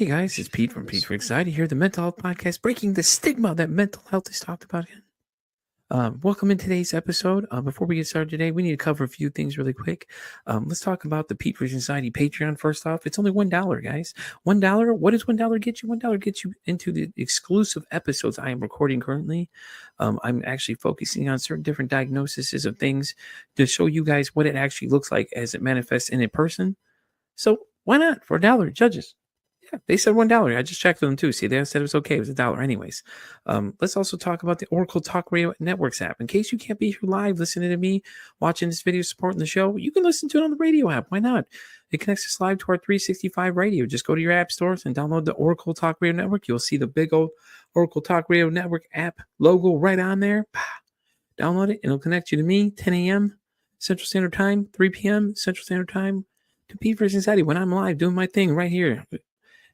Hey guys, it's Pete from Pete for Anxiety here, the mental health podcast, breaking the stigma that mental health is talked about again. Welcome in today's episode. Before we get started today, we need to cover a few things really quick. Let's talk about the Pete for Anxiety Patreon first off. It's only $1, guys. $1. What does $1 get you? $1 gets you into the exclusive episodes I am recording currently. I'm actually focusing on certain different diagnoses of things to show you guys what it actually looks like as it manifests in a person. So why not for $1, judges? Yeah, they said $1. I just checked with them too. See, they said it was okay. It was $1 anyways. Let's also talk about the Oracle Talk Radio Networks app. In case you can't be here live listening to me, watching this video, supporting the show, you can listen to it on the radio app. Why not? It connects us live to our 365 radio. Just go to your app stores and download the Oracle Talk Radio Network. You'll see the big old Oracle Talk Radio Network app logo right on there. Download it. It'll connect you to me, 10 a.m. Central Standard Time, 3 p.m. Central Standard Time, to Pete for Anxiety when I'm live doing my thing right here,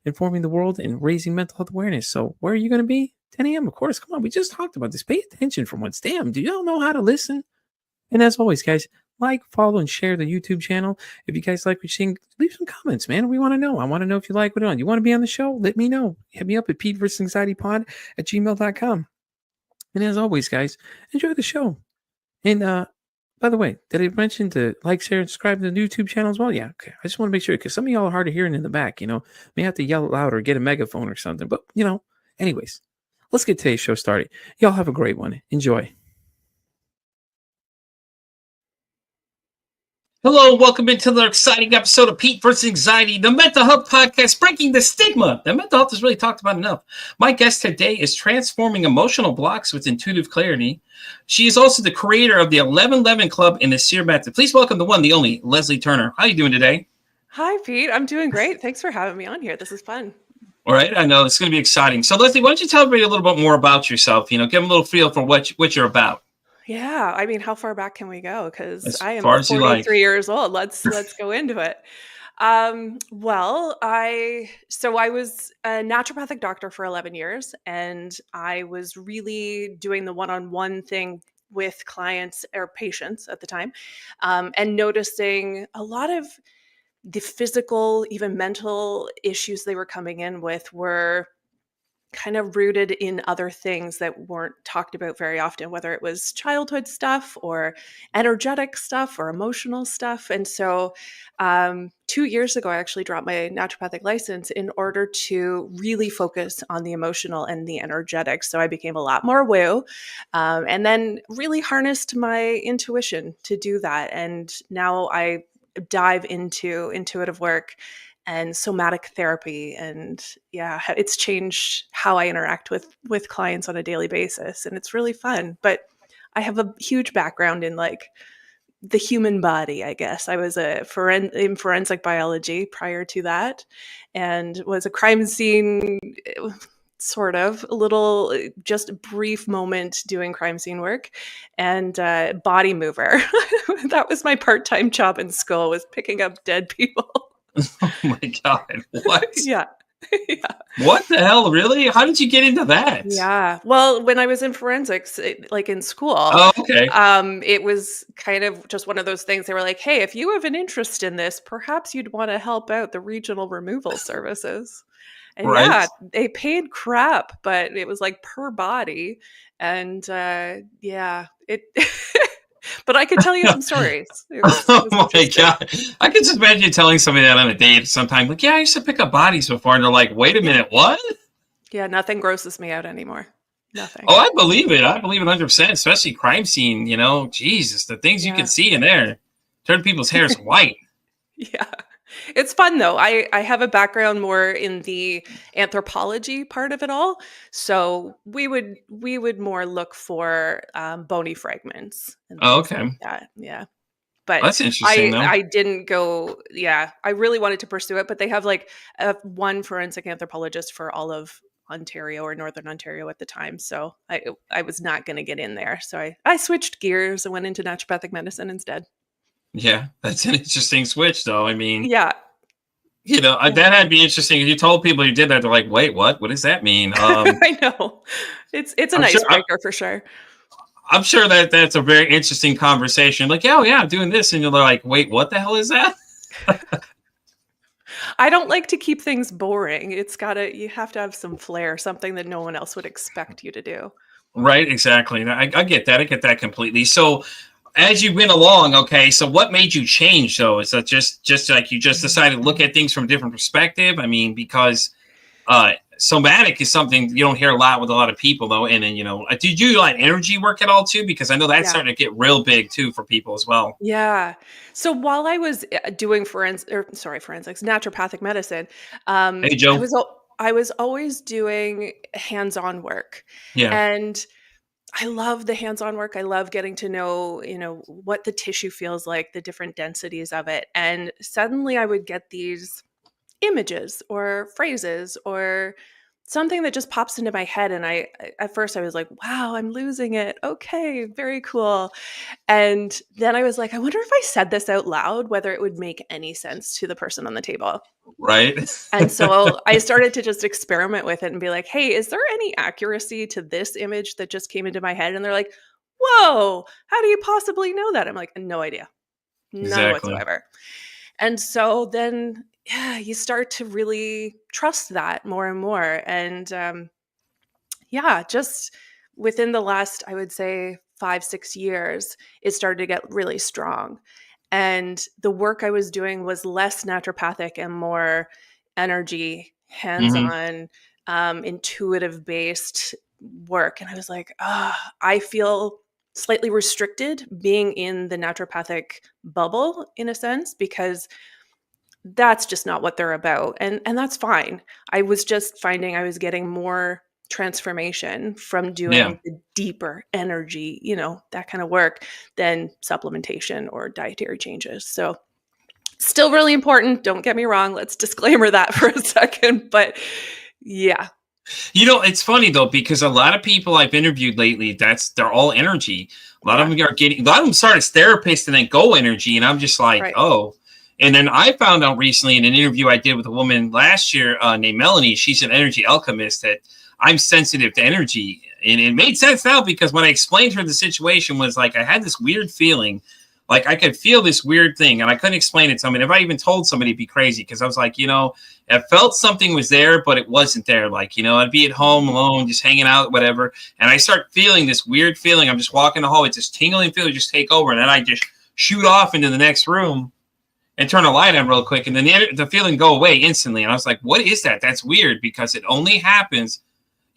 informing the world and raising mental health awareness. So where are you going to be? 10 a.m. Of course. Come on. We just talked about this. Pay attention for once. Damn. Do y'all know how to listen? And as always, guys, like, follow, and share the YouTube channel. If you guys like what you're seeing, leave some comments, man. We want to know. I want to know if you like what you're on. You want to be on the show? Let me know. Hit me up at PeteVersusAnxietyPod@gmail.com. And as always, guys, enjoy the show. And by the way, did I mention to like, share, and subscribe to the YouTube channel as well? Yeah, okay. I just want to make sure, because some of y'all are hard of hearing in the back, may have to yell loud or get a megaphone or something. But, anyways, let's get today's show started. Y'all have a great one. Enjoy. Hello, welcome into the exciting episode of Pete versus Anxiety, the mental health podcast, breaking the stigma that mental health is really talked about enough. My guest today is transforming emotional blocks with intuitive clarity. She is also the creator of the 1111 Club and the SEER method. Please welcome the one, the only, Leslie Turner. How are you doing today? Hi, Pete. I'm doing great. Thanks for having me on here. This is fun. All right, I know it's going to be exciting. So, Leslie, why don't you tell everybody a little bit more about yourself? Give them a little feel for what you're about. Yeah, I mean, how far back can we go? Because I am far as you 43 like. years old. Let's go into it. Well, I was a naturopathic doctor for 11 years, and I was really doing the one-on-one thing with clients or patients at the time, and noticing a lot of the physical, even mental issues they were coming in with were kind of rooted in other things that weren't talked about very often, whether it was childhood stuff or energetic stuff or emotional stuff. And so 2 years ago, I actually dropped my naturopathic license in order to really focus on the emotional and the energetic. So I became a lot more woo, and then really harnessed my intuition to do that. And now I dive into intuitive work and somatic therapy. And yeah, it's changed how I interact with clients on a daily basis. And it's really fun. But I have a huge background in the human body, I guess. I was in forensic biology prior to that, and was a crime scene, sort of, a little, just brief moment doing crime scene work, and body mover. That was my part-time job in school, was picking up dead people. Oh my God. What? Yeah. Yeah. What the hell? Really? How did you get into that? Yeah. Well, when I was in forensics, in school, Oh, okay. it was kind of just one of those things. They were like, hey, if you have an interest in this, perhaps you'd want to help out the regional removal services. And Right. yeah, they paid crap, but it was like per body. And yeah, it but I could tell you some stories. It was Oh my interesting. God. I can just imagine you telling somebody that on a date sometime. Like, yeah, I used to pick up bodies before. And they're like, wait a minute, what? Yeah, nothing grosses me out anymore. Nothing. Oh, I believe it. I believe it 100%, especially crime scene, Jesus, the things you Yeah. can see in there. Turn people's hairs white. Yeah. It's fun though. I have a background more in the anthropology part of it all. So we would more look for bony fragments and Oh, things okay. like that. Yeah. But That's interesting, though. I didn't go, yeah, I really wanted to pursue it, but they have one forensic anthropologist for all of Ontario or Northern Ontario at the time. So I was not going to get in there. So I switched gears and went into naturopathic medicine instead. Yeah, that's an interesting switch, though. I mean, Yeah. that had to be interesting. If you told people you did that, they're like, wait, what? What does that mean? I know. It's an I'm sure- icebreaker for sure. I'm sure that's a very interesting conversation. Like, oh, yeah, I'm doing this. And you're like, wait, what the hell is that? I don't like to keep things boring. You have to have some flair, something that no one else would expect you to do. Right, exactly. And I get that. I get that completely. So as you went along, okay, so what made you change though? Is that just like you just decided to look at things from a different perspective? I mean, because somatic is something you don't hear a lot with a lot of people though. And then, did you do like energy work at all too? Because I know that's Yeah. starting to get real big too for people as well. Yeah. So while I was doing forensics, naturopathic medicine, Hey, Joe. I was always doing hands-on work, Yeah. and I love the hands-on work. I love getting to know, what the tissue feels like, the different densities of it, and suddenly I would get these images or phrases or something that just pops into my head, and at first I was like, wow, I'm losing it. Okay, very cool. And then I was like, I wonder if I said this out loud, whether it would make any sense to the person on the table. Right. And so I started to just experiment with it and be like, hey, is there any accuracy to this image that just came into my head? And they're like, whoa, how do you possibly know that? I'm like, no idea, none Exactly. whatsoever. And so then, yeah, you start to really trust that more and more. And yeah, just within the last, I would say 5, 6 years, it started to get really strong. And the work I was doing was less naturopathic and more energy, hands Hmm. on, intuitive based work. And I was like, I feel slightly restricted being in the naturopathic bubble in a sense, because that's just not what they're about, and that's fine. I was just finding I was getting more transformation from Yeah. doing the deeper energy, that kind of work, than supplementation or dietary changes. So still really important, don't get me wrong, let's disclaimer that for a second, but yeah. It's funny though, because a lot of people I've interviewed lately, they're all energy. Yeah. A lot of them start as therapists and then go energy. And I'm just like, Right. oh. And then I found out recently in an interview I did with a woman last year named Melanie, she's an energy alchemist, that I'm sensitive to energy. And it made sense now because when I explained to her the situation was like, I had this weird feeling, like I could feel this weird thing and I couldn't explain it to somebody. If I even told somebody, it'd be crazy because I was like, I felt something was there, but it wasn't there. Like, I'd be at home alone, just hanging out, whatever. And I start feeling this weird feeling. I'm just walking the hall. It's this tingling feeling just take over. And then I just shoot off into the next room and turn the light on real quick. And then the feeling go away instantly. And I was like, what is that? That's weird because it only happens,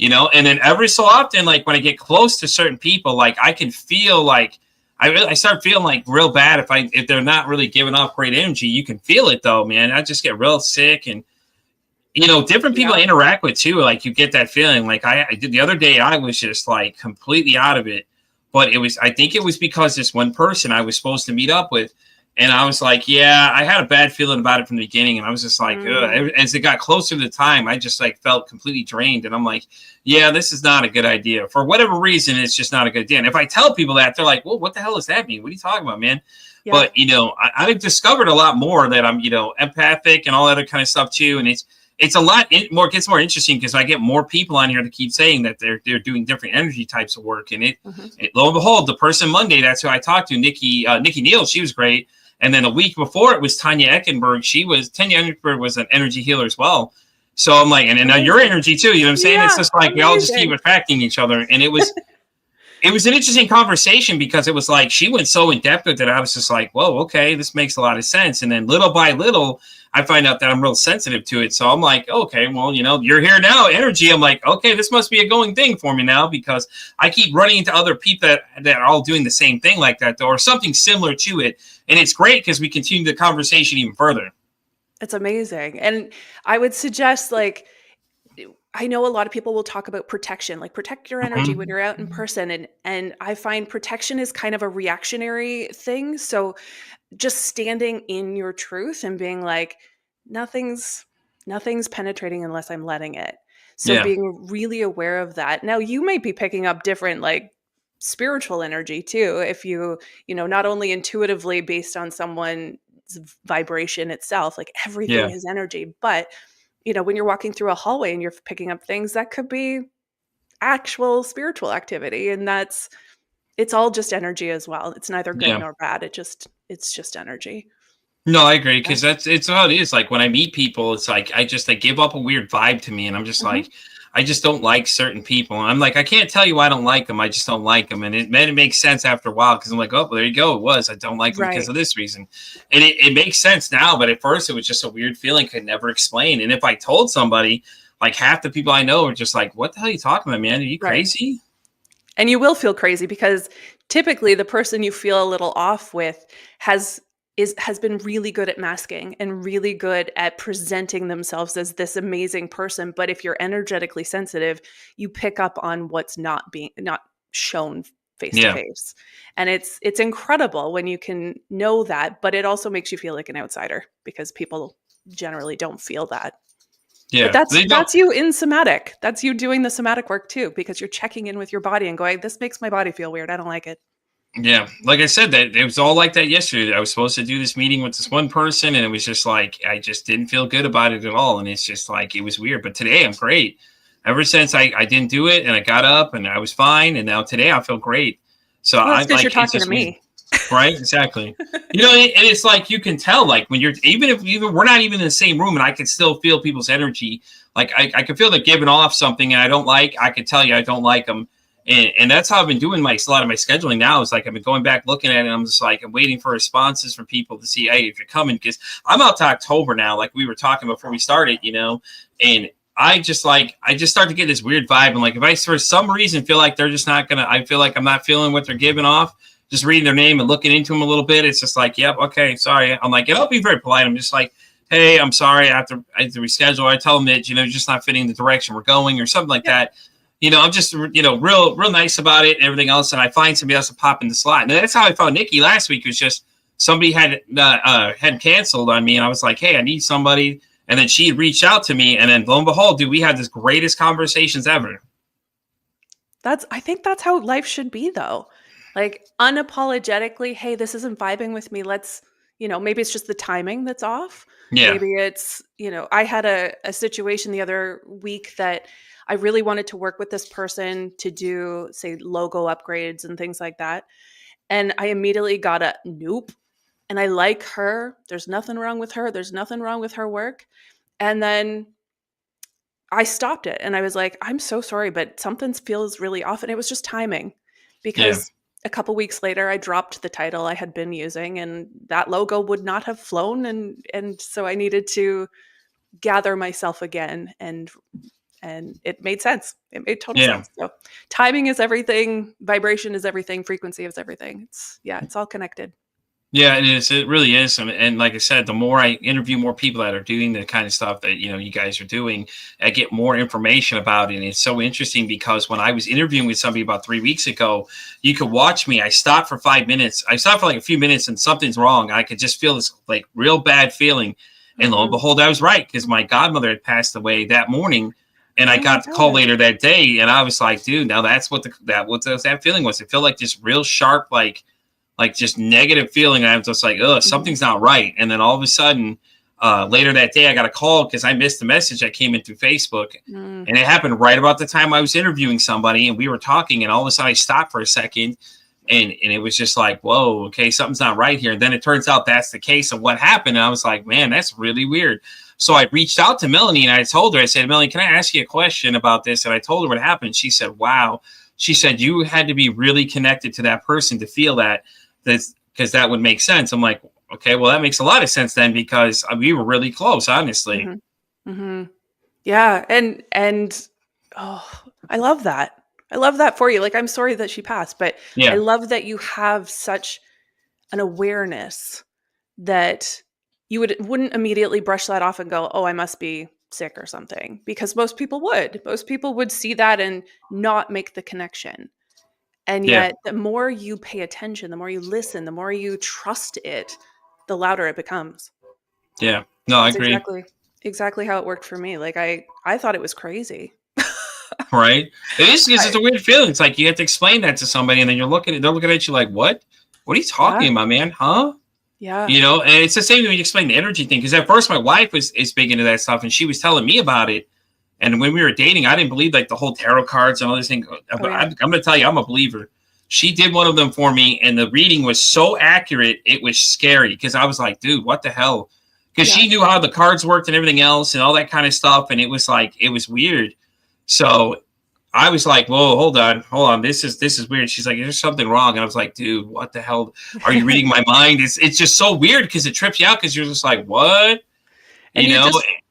and then every so often, like when I get close to certain people, like I can feel like, I start feeling like real bad if they're not really giving off great energy. You can feel it though, man. I just get real sick and different people I Yeah. interact with too. Like you get that feeling. Like I did the other day, I was just like completely out of it. But I think it was because this one person I was supposed to meet up with, and I was like, yeah, I had a bad feeling about it from the beginning, and I was just like, Mm, ugh. As it got closer to the time, I just like felt completely drained, and I'm like, yeah, this is not a good idea for whatever reason. It's just not a good idea. And if I tell people that, they're like, well, what the hell does that mean? What are you talking about, man? yeah. But I've discovered a lot more that I'm empathic and all that other kind of stuff too, and it's a lot more gets more interesting because I get more people on here to keep saying that they're doing different energy types of work, and Mhm. lo and behold, the person Monday, that's who I talked to, Nikki Neal, she was great. And then a week before it was Tanya Eckenberg. Tanya Eckenberg was an energy healer as well. So I'm like, and now your Amazing. energy too. You know what I'm saying? It's Yeah, just like we all just keep amazing. attracting each other. And it was an interesting conversation because it was like she went so in depth with it. I was just like, whoa, okay, this makes a lot of sense. And then little by little, I find out that I'm real sensitive to it. So I'm like, okay, well, you're here now, energy. I'm like, okay, this must be a going thing for me now because I keep running into other people that are all doing the same thing like that, though, or something similar to it. And it's great because we continue the conversation even further. It's amazing. And I would suggest, like, I know a lot of people will talk about protection, like protect your energy when Mhm. you're out in person, and I find protection is kind of a reactionary thing. So just standing in your truth and being like, nothing's nothing's penetrating unless I'm letting it. So Yeah. being really aware of that. Now you might be picking up different, like, spiritual energy too, if not only intuitively based on someone's vibration itself, like everything Yeah. is energy, but when you're walking through a hallway and you're picking up things, that could be actual spiritual activity, and it's all just energy as well. It's neither good Yeah. nor bad. It's just energy. No, I agree, because it's how it is. Like when I meet people, it's like I give up a weird vibe to me, and I'm just like, I just don't like certain people. And I'm like, I can't tell you why I don't like them. I just don't like them, and it makes sense after a while, because I'm like, oh, well, there you go. It was I don't like them because of this reason, and it makes sense now. But at first, it was just a weird feeling, could never explain. And if I told somebody, like half the people I know are just like, what the hell are you talking about, man? Are you crazy? And you will feel crazy because typically the person you feel a little off with has been really good at masking and really good at presenting themselves as this amazing person. But if you're energetically sensitive, you pick up on what's not shown face to face. And it's incredible when you can know that, but it also makes you feel like an outsider because people generally don't feel that. Yeah, but that's you in somatic. That's you doing the somatic work too, because you're checking in with your body and going, this makes my body feel weird. I don't like it. Yeah, like I said, that it was all like that yesterday. I was supposed to do this meeting with this one person, and it was just like I just didn't feel good about it at all. And it's just like it was weird. But today I'm great. Ever since I didn't do it, and I got up and I was fine, and now today I feel great. So that's because you're talking to me. Right, exactly. And it's like you can tell, like when you're even we're not even in the same room, and I can still feel people's energy. Like I can feel they're giving off something, and I don't like. I can tell you I don't like them, and that's how I've been doing a lot of my scheduling now. Is like I've been going back looking at it, and I'm just like I'm waiting for responses from people to see, hey, if you're coming, because I'm out to October now, like we were talking before we started, and I just start to get this weird vibe, and like if I for some reason feel like they're just not gonna, I feel like I'm not feeling what they're giving off. Just reading their name and looking into them a little bit, it's just like, yep, okay, sorry. I'm like, and I'll be very polite. I'm just like, hey, I'm sorry. I have to reschedule. I tell them that, just not fitting the direction we're going or something like that. I'm just, real nice about it and everything else. And I find somebody else to pop in the slot. And that's how I found Nikki last week. It was just somebody had canceled on me. And I was like, hey, I need somebody. And then she reached out to me. And then lo and behold, dude, we had the greatest conversations ever. I think that's how life should be, though. Like unapologetically, hey, this isn't vibing with me. Let's, maybe it's just the timing that's off. Yeah. Maybe it's, I had a situation the other week that I really wanted to work with this person to do, say, logo upgrades and things like that. And I immediately got a nope. And I like her. There's nothing wrong with her. There's nothing wrong with her work. And then I stopped it. And I was like, I'm so sorry, but something feels really off. And it was just timing because a couple weeks later, I dropped the title I had been using, and that logo would not have flown. And so I needed to gather myself again, and it made sense. It made total sense. So timing is everything. Vibration is everything. Frequency is everything. It's all connected. Yeah, it is. It really is. And like I said, the more I interview more people that are doing the kind of stuff that, you guys are doing, I get more information about it. And it's so interesting because when I was interviewing with somebody about 3 weeks ago, you could watch me. I stopped for 5 minutes. I stopped for like a few minutes and something's wrong. I could just feel this like real bad feeling. And lo and behold, I was right because my godmother had passed away that morning. And I got the call later that day. And I was like, dude, now that's what that feeling was. It felt like this real sharp, like just negative feeling. I was just like, oh, something's not right. And then all of a sudden, later that day, I got a call because I missed the message that came in through Facebook. And it happened right about the time I was interviewing somebody and we were talking. And all of a sudden I stopped for a second and it was just like, whoa, okay, something's not right here. And then it turns out that's the case of what happened. And I was like, man, that's really weird. So I reached out to Melanie and I told her, I said, Melanie, can I ask you a question about this? And I told her what happened. She said, wow. She said, you had to be really connected to that person to feel that. Because that would make sense. I'm like, okay, well, that makes a lot of sense then because we were really close, honestly. Yeah. And oh, I love that. I love that for you. Like, I'm sorry that she passed, but I love that you have such an awareness that you wouldn't immediately brush that off and go, oh, I must be sick or something, because most people would see that and not make the connection. And yet the more you pay attention, the more you listen, the more you trust it, the louder it becomes. Yeah. No, I agree. Exactly how it worked for me. Like I thought it was crazy. Right. It is because it's a weird feeling. It's like you have to explain that to somebody and then they're looking at you like, what? What are you talking about, man? Huh? Yeah. And it's the same when you explain the energy thing. Because at first my wife is big into that stuff and she was telling me about it. And when we were dating, I didn't believe like the whole tarot cards and all this thing. I'm going to tell you, I'm a believer. she did one of them for me, and the reading was so accurate, it was scary because I was like, dude, what the hell? Because she knew how the cards worked and everything else and all that kind of stuff. And it was like, it was weird. So I was like, whoa, hold on. This is weird. She's like, there's something wrong. And I was like, dude, what the hell? Are you reading my mind? It's just so weird because it trips you out because you're just like, what? And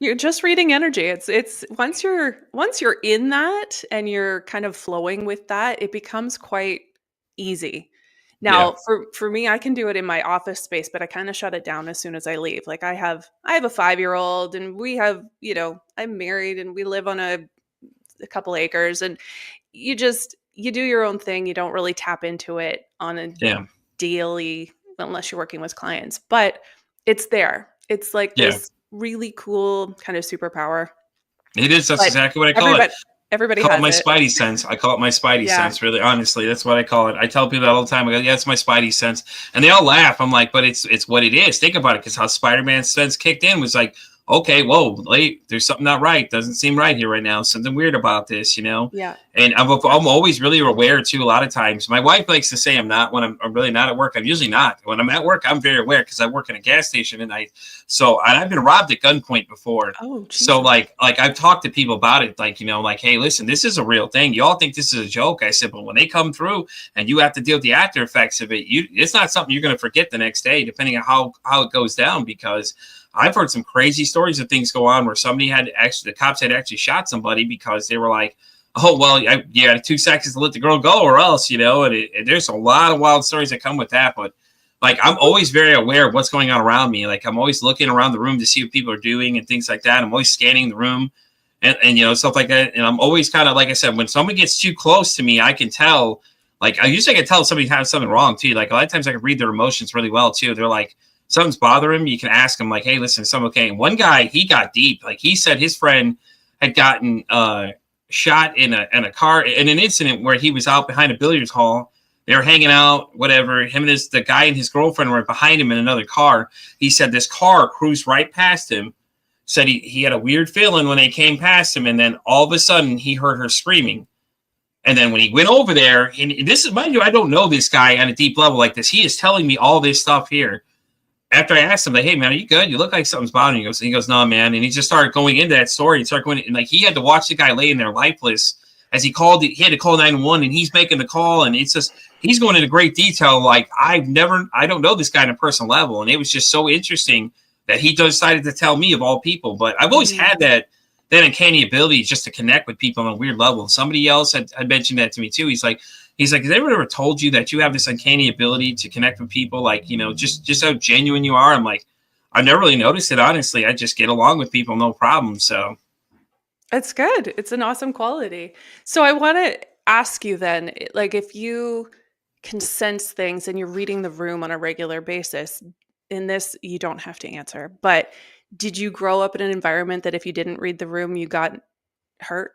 you're just reading energy. It's once you're in that and you're kind of flowing with that, it becomes quite easy. Now, for me, I can do it in my office space, but I kind of shut it down as soon as I leave. Like I have a 5-year-old, and we have, I'm married, and we live on a couple acres, and you do your own thing. You don't really tap into it on a daily, unless you're working with clients, but it's there. It's like this really cool kind of superpower. It is. That's exactly what I call it. Everybody call it my spidey sense. I call it my spidey sense, really, honestly. That's what I call it. I tell people that all the time. I go, yeah, it's my spidey sense. And they all laugh. I'm like, but it's what it is. Think about it, because how Spider-Man's sense kicked in was like, okay, whoa, there's something not right. Doesn't seem right here right now. Something weird about this, Yeah. And I'm always really aware, too, a lot of times. My wife likes to say I'm not when I'm really not at work. I'm usually not. When I'm at work, I'm very aware because I work in a gas station and I've been robbed at gunpoint before. Oh, geez. So like I've talked to people about it, like, hey, listen, this is a real thing. You all think this is a joke. I said, but when they come through and you have to deal with the after effects of it, it's not something you're going to forget the next day, depending on how it goes down, because I've heard some crazy stories of things go on where the cops had actually shot somebody because they were like, oh, well, you had 2 seconds to let the girl go or else, and there's a lot of wild stories that come with that. But like, I'm always very aware of what's going on around me. Like, I'm always looking around the room to see what people are doing and things like that. I'm always scanning the room and stuff like that. And I'm always kind of, like I said, when someone gets too close to me, I can tell, like, I can tell if somebody has something wrong too. Like, a lot of times I can read their emotions really well too. They're like, something's bothering him. You can ask them, like, hey, listen, is something okay? And one guy, he got deep. Like, he said his friend had gotten shot in a car in an incident where he was out behind a billiards hall. They were hanging out, whatever. Him and the guy and his girlfriend were behind him in another car. He said this car cruised right past him. Said he had a weird feeling when they came past him, and then all of a sudden he heard her screaming. And then when he went over there, and this is, mind you, I don't know this guy on a deep level like this. He is telling me all this stuff here. After I asked him, like, hey, man, are you good? You look like something's bothering you. He goes, no, man. And he just started going into that story. He started going, and like, he had to watch the guy laying there lifeless as he had to call 911, and he's making the call. And it's just, he's going into great detail. Like, I don't know this guy on a personal level. And it was just so interesting that he decided to tell me, of all people. But I've always had that uncanny ability just to connect with people on a weird level. Somebody else had mentioned that to me too. He's like, has anyone ever told you that you have this uncanny ability to connect with people? Like, just how genuine you are. I'm like, I've never really noticed it, honestly. I just get along with people, no problem. So it's good. It's an awesome quality. So I want to ask you then, like, if you can sense things and you're reading the room on a regular basis, in this, you don't have to answer, but did you grow up in an environment that if you didn't read the room, you got hurt?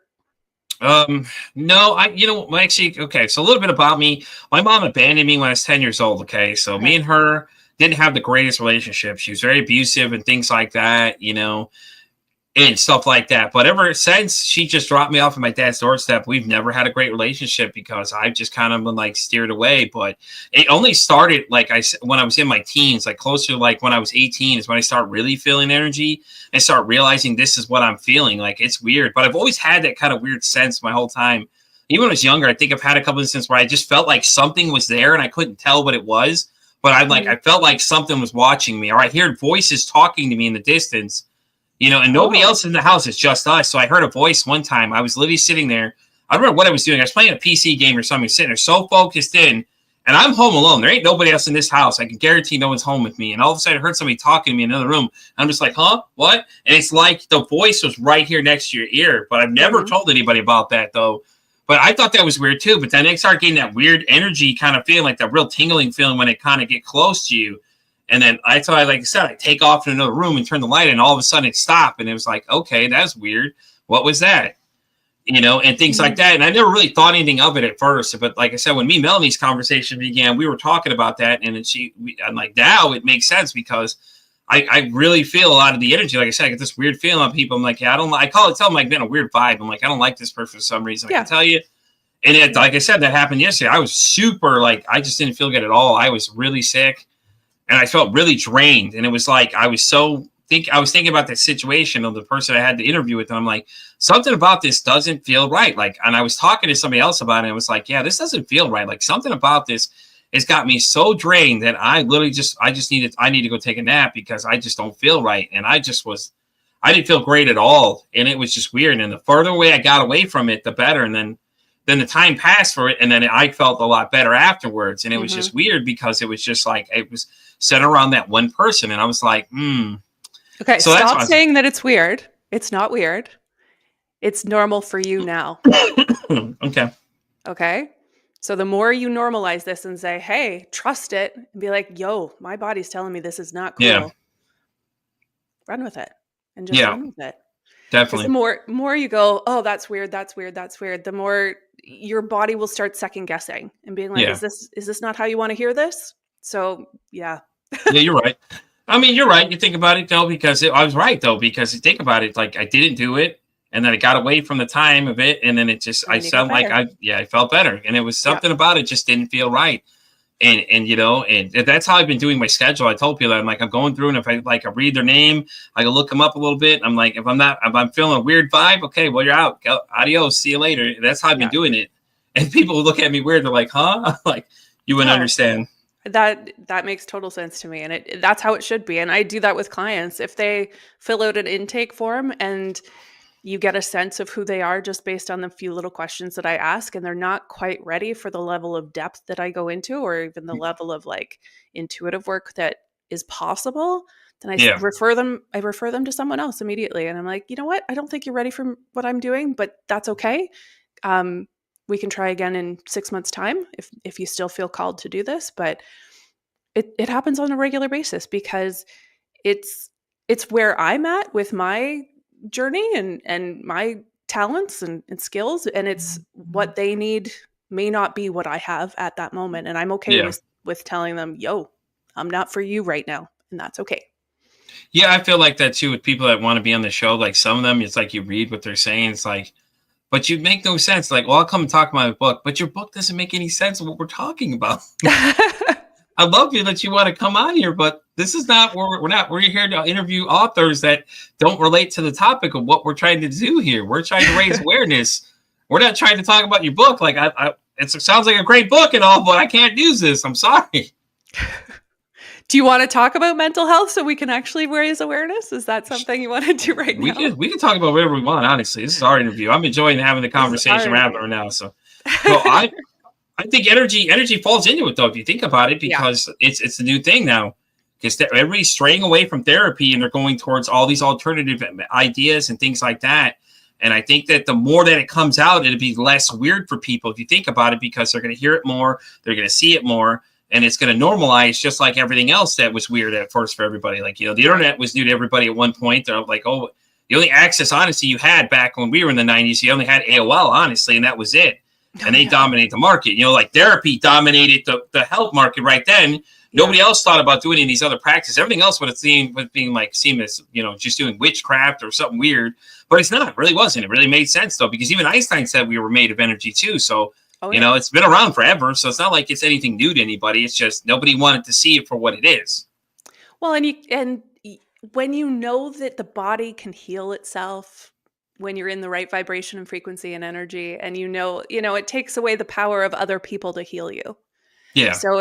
No, actually, okay. So a little bit about me. My mom abandoned me when I was 10 years old. Okay. So me and her didn't have the greatest relationship. She was very abusive and things like that, and stuff like that. But ever since she just dropped me off at my dad's doorstep, we've never had a great relationship because I've just kind of been like steered away. But it only started, like I said, when I was in my teens, like closer to like when I was 18 is when I started really feeling energy and start realizing this is what I'm feeling. Like, it's weird, but I've always had that kind of weird sense my whole time. Even when I was younger, I think I've had a couple of instances where I just felt like something was there and I couldn't tell what it was, but I felt like something was watching me, or I heard voices talking to me in the distance. And nobody else in the house. It's just us. So I heard a voice one time. I was literally sitting there. I don't remember what I was doing. I was playing a PC game or something, sitting there so focused in, and I'm home alone. There ain't nobody else in this house. I can guarantee no one's home with me. And all of a sudden I heard somebody talking to me in another room. I'm just like, huh? What? And it's like the voice was right here next to your ear. But I've never told anybody about that, though. But I thought that was weird, too. But then I started getting that weird energy kind of feeling, like that real tingling feeling when it kind of get close to you. And then like I said, I take off in another room and turn the light, and all of a sudden it stopped. And it was like, okay, that's weird. What was that? And things like that. And I never really thought anything of it at first. But like I said, when me and Melanie's conversation began, we were talking about that. And I'm like, now it makes sense because I really feel a lot of the energy. Like I said, I get this weird feeling on people. I'm like, yeah, tell them like, man, a weird vibe. I'm like, I don't like this person for some reason. I can tell you. And it, like I said, that happened yesterday. I was super, like, I just didn't feel good at all. I was really sick and I felt really drained. And it was like, I was thinking about the situation of the person I had to interview with. And I'm like, something about this doesn't feel right. Like, and I was talking to somebody else about it. And it was like, yeah, this doesn't feel right. Like, something about this has got me so drained that I literally I need to go take a nap because I just don't feel right. And I didn't feel great at all. And it was just weird. And the further away I got away from it, the better. And then the time passed for it. And then I felt a lot better afterwards. And it was just weird because it was just like, it was centered around that one person. And I was like, Okay, So stop saying that it's weird. It's not weird. It's normal for you now. Okay. Okay? So the more you normalize this and say, hey, trust it, and be like, yo, my body's telling me this is not cool. Yeah. Run with it. And just run with it. Because Definitely. the more you go, oh, that's weird, the more your body will start second guessing and being like, is this not how you want to hear this? So yeah. Yeah, you're right. I mean, you're right. You think about it though, because I was right though, because you think about it, like I didn't do it, and then I got away from the time of it, and then it just I felt like I felt better, and it was something about it just didn't feel right, and and that's how I've been doing my schedule. I told people that I'm going through, and if I read their name, I can look them up a little bit. I'm like, if I'm feeling a weird vibe, okay, well you're out, go, adios, see you later. That's how I've been doing it, and people look at me weird. They're like, huh? Like you wouldn't understand. That makes total sense to me. And that's how it should be. And I do that with clients. If they fill out an intake form and you get a sense of who they are just based on the few little questions that I ask, and they're not quite ready for the level of depth that I go into, or even the level of like intuitive work that is possible, then I refer them to someone else immediately. And I'm like, you know what? I don't think you're ready for what I'm doing, but that's okay. We can try again in 6 months' time if you still feel called to do this. But it happens on a regular basis because it's where I'm at with my journey and my talents and skills, and it's what they need may not be what I have at that moment. And I'm okay with telling them, yo, I'm not for you right now. And that's okay. Yeah, I feel like that too with people that want to be on the show. Like some of them, it's like you read what they're saying. It's like, but you make no sense. Like, well, I'll come and talk about my book, but your book doesn't make any sense of what we're talking about. I love you that you want to come on here, but this is not where we're here to interview authors that don't relate to the topic of what we're trying to do here. We're trying to raise awareness. We're not trying to talk about your book. Like it sounds like a great book and all, but I can't use this. I'm sorry. Do you want to talk about mental health so we can actually raise awareness? Is that something you want to do right now? We can talk about whatever we want, honestly. This is our interview. I'm enjoying having the conversation we're having right now. So I think energy falls into it, though, if you think about it, because it's a new thing now. Because everybody's straying away from therapy and they're going towards all these alternative ideas and things like that. And I think that the more that it comes out, it'll be less weird for people if you think about it, because they're going to hear it more, they're going to see it more. And it's going to normalize just like everything else that was weird at first for everybody. Like, the internet was new to everybody at one point. They're like, oh, the only access, honestly, you had back when we were in the 90s, you only had AOL, honestly, and that was it. And they dominate the market. Like therapy dominated the health market right then. Nobody else thought about doing any of these other practices. Everything else would have seen as, just doing witchcraft or something weird. But it's not. It really wasn't. It really made sense, though, because even Einstein said we were made of energy, too. So, it's been around forever. So it's not like it's anything new to anybody. It's just nobody wanted to see it for what it is. Well, and when you know that the body can heal itself, when you're in the right vibration and frequency and energy, and it takes away the power of other people to heal you. Yeah. So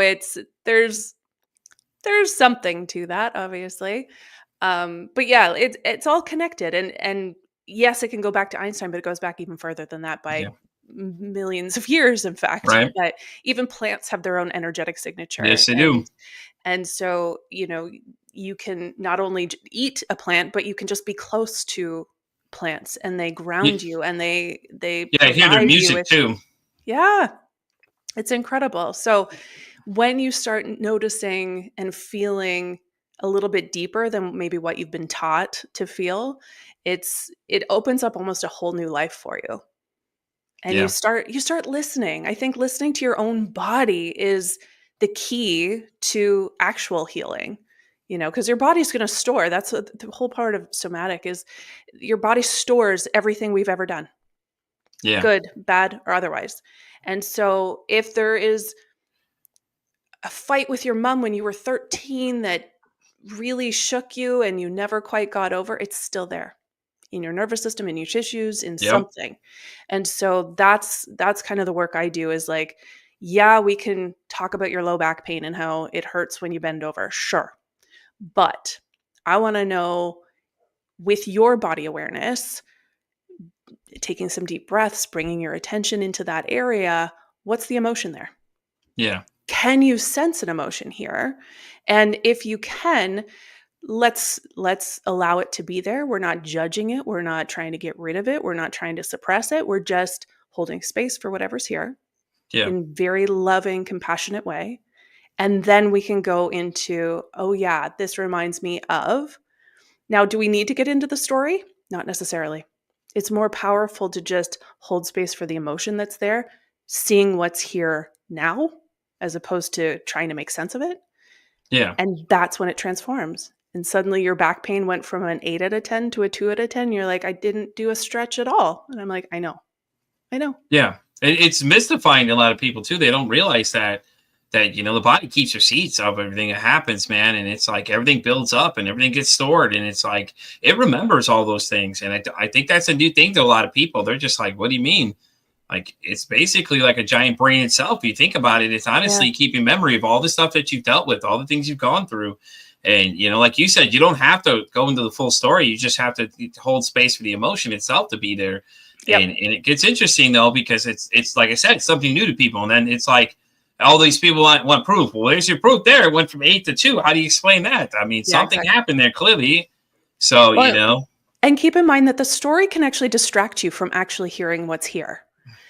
there's something to that, obviously. But yeah, it's all connected. And yes, it can go back to Einstein, but it goes back even further than that by millions of years, in fact. Right. But even plants have their own energetic signature. Yes, they do. And so, you can not only eat a plant, but you can just be close to plants, and they ground you, and they I hear their music too. Yeah, it's incredible. So when you start noticing and feeling a little bit deeper than maybe what you've been taught to feel, it opens up almost a whole new life for you. And you start listening. I think listening to your own body is the key to actual healing. Because your body's going to store. That's the whole part of somatic is your body stores everything we've ever done. Yeah. good, bad, or otherwise. And so if there is a fight with your mom when you were 13 that really shook you and you never quite got over, it's still there in your nervous system, in your tissues, in Yep. something. And so that's kind of the work I do is like, yeah, we can talk about your low back pain and how it hurts when you bend over. Sure. But I want to know, with your body awareness, taking some deep breaths, bringing your attention into that area, what's the emotion there? Yeah. Can you sense an emotion here? And if you can, let's allow it to be there. We're not judging it. We're not trying to get rid of it. We're not trying to suppress it. We're just holding space for whatever's here Yeah. in very loving, compassionate way. And then we can go into, oh yeah, this reminds me of. Now, do we need to get into the story? Not necessarily. It's more powerful to just hold space for the emotion that's there, seeing what's here now, as opposed to trying to make sense of it. Yeah. And that's when it transforms. And suddenly your back pain went from an 8 out of 10 to a 2 out of 10. You're like, I didn't do a stretch at all. And I'm like, I know. Yeah. It's mystifying to a lot of people too. They don't realize that the body keeps receipts of everything that happens, man. And it's like everything builds up and everything gets stored. And it's like it remembers all those things. And I think that's a new thing to a lot of people. They're just like, what do you mean? Like, it's basically like a giant brain itself. You think about it, it's honestly keeping memory of all the stuff that you've dealt with, all the things you've gone through. And, like you said, you don't have to go into the full story. You just have to hold space for the emotion itself to be there. Yep. And it gets interesting, though, because it's like I said, it's something new to people. And then it's like all these people want proof. Well, there's your proof there. It went from 8 to 2. How do you explain that? I mean, something happened there clearly. So, And keep in mind that the story can actually distract you from actually hearing what's here.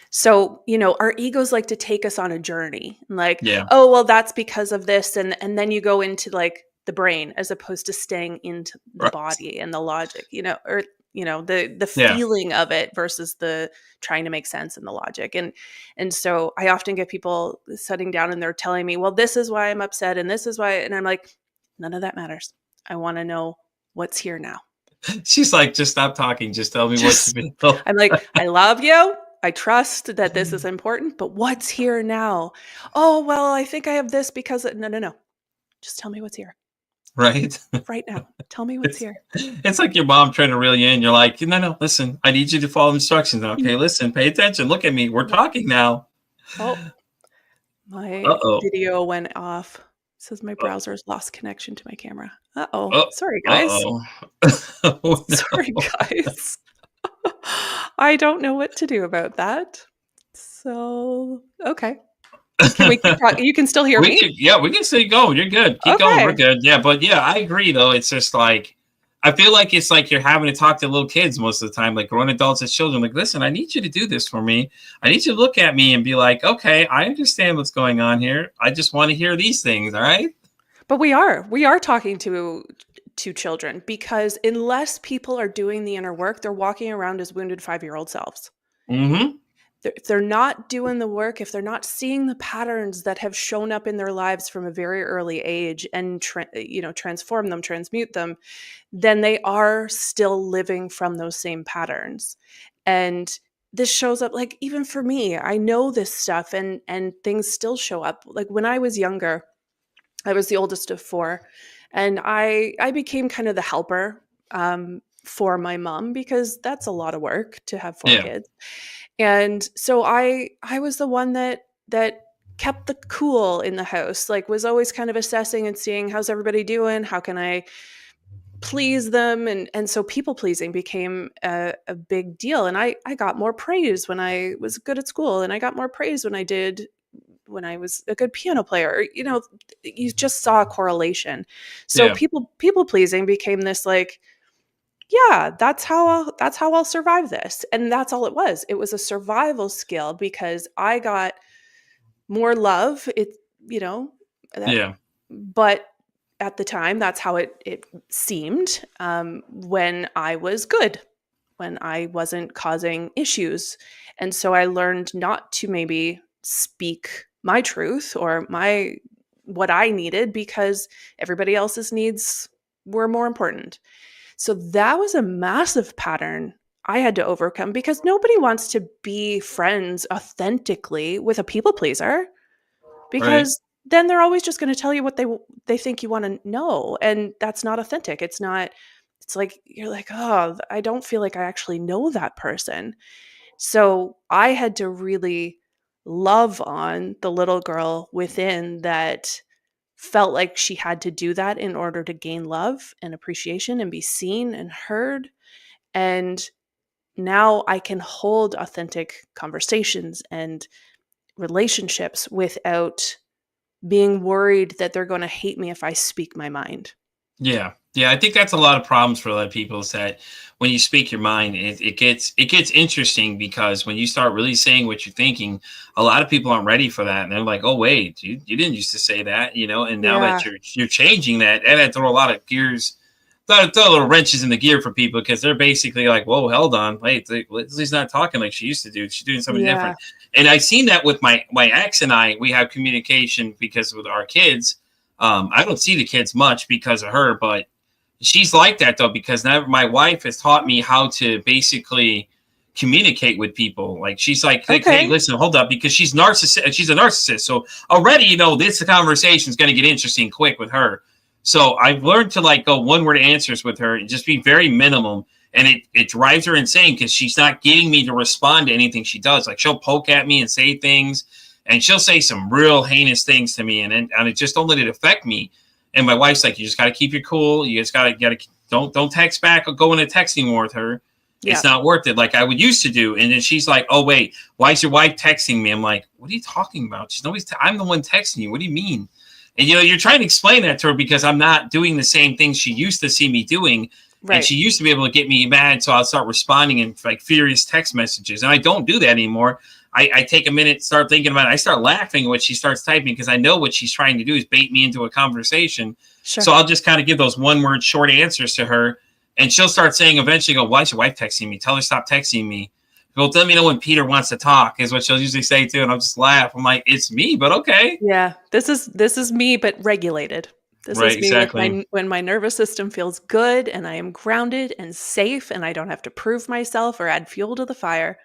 So, our egos like to take us on a journey. Like, oh, well, that's because of this. And then you go into like the brain as opposed to staying into the body and the logic, or, the feeling of it versus the trying to make sense in the logic. And so I often get people sitting down and they're telling me, well, this is why I'm upset. And this is why. And I'm like, none of that matters. I want to know what's here now. She's like, just stop talking. Just tell me what you feel. I'm like, I love you. I trust that this is important, but what's here now? Oh, well, I think I have this because no. Just tell me what's here. Right. Right now. Tell me what's here. It's like your mom trying to reel you in. You're like, no, listen, I need you to follow instructions. Okay, listen, pay attention. Look at me. We're talking now. Oh, my video went off. It says my browser's lost connection to my camera. Sorry, guys. Oh, no. Sorry, guys. I don't know what to do about that. So, okay. Can we keep talking? You can still hear me? We can still go. You're good. Keep going. We're good. Yeah, but I agree, though. It's just like, I feel like it's like you're having to talk to little kids most of the time, like grown adults as children. Like, listen, I need you to do this for me. I need you to look at me and be like, okay, I understand what's going on here. I just want to hear these things. All right. But we are talking to children, because unless people are doing the inner work, they're walking around as wounded 5-year-old selves. Mm-hmm. If they're not doing the work, if they're not seeing the patterns that have shown up in their lives from a very early age and transform them, transmute them, then they are still living from those same patterns. And this shows up, like, even for me, I know this stuff and things still show up. Like when I was younger, I was the oldest of 4, and I became kind of the helper for my mom, because that's a lot of work to have 4 kids. And so I was the one that kept the cool in the house, like was always kind of assessing and seeing how's everybody doing, how can I please them, and so people pleasing became a big deal. And I got more praise when I was good at school, and I got more praise when I was a good piano player. You just saw a correlation. So people pleasing became this like, yeah, that's how I'll survive this. And that's all it was. It was a survival skill, because I got more love. But at the time, that's how it seemed when I was good, when I wasn't causing issues. And so I learned not to maybe speak my truth or what I needed, because everybody else's needs were more important. So that was a massive pattern I had to overcome, because nobody wants to be friends authentically with a people pleaser, Right. because then they're always just going to tell you what they think you want to know, and that's not authentic. It's not. It's like you're like, "Oh, I don't feel like I actually know that person." So, I had to really love on the little girl within that felt like she had to do that in order to gain love and appreciation and be seen and heard. And now I can hold authentic conversations and relationships without being worried that they're going to hate me if I speak my mind. Yeah. Yeah, I think that's a lot of problems for a lot of people is that when you speak your mind, it gets interesting because when you start really saying what you're thinking, a lot of people aren't ready for that. And they're like, oh wait, you didn't used to say that, and now that Yeah. you're changing that, and that throw a lot of gears, throw little wrenches in the gear for people because they're basically like, whoa, hold on, wait, Leslie's not talking like she used to do. She's doing something Yeah. different. And I've seen that with my ex and I, we have communication because with our kids. I don't see the kids much because of her, but she's like that though, because now my wife has taught me how to basically communicate with people. Like she's like, hey, Okay. listen, hold up, because she's narcissist. She's a narcissist. So already, this conversation is going to get interesting quick with her. So I've learned to like go one word answers with her and just be very minimum. And it drives her insane because she's not getting me to respond to anything she does. Like she'll poke at me and say things, and she'll say some real heinous things to me, and I just don't let it affect me. And my wife's like, you just got to keep your cool. You just got to don't text back or go into texting war with her. Yeah. It's not worth it like I would used to do. And then she's like, oh wait, why is your wife texting me? I'm like, what are you talking about? She's always I'm the one texting you. What do you mean? And you're trying to explain that to her because I'm not doing the same things she used to see me doing. Right. And she used to be able to get me mad, so I'll start responding in like furious text messages. And I don't do that anymore. I take a minute, start thinking about it. I start laughing when she starts typing because I know what she's trying to do is bait me into a conversation. Sure. So I'll just kind of give those one-word short answers to her. And she'll start saying eventually, go, why is your wife texting me? Tell her stop texting me. Well, let me know when Peter wants to talk is what she'll usually say too. And I'll just laugh. I'm like, it's me, but okay. Yeah. This is me, but regulated. This Right, is me with exactly. when my nervous system feels good and I am grounded and safe and I don't have to prove myself or add fuel to the fire.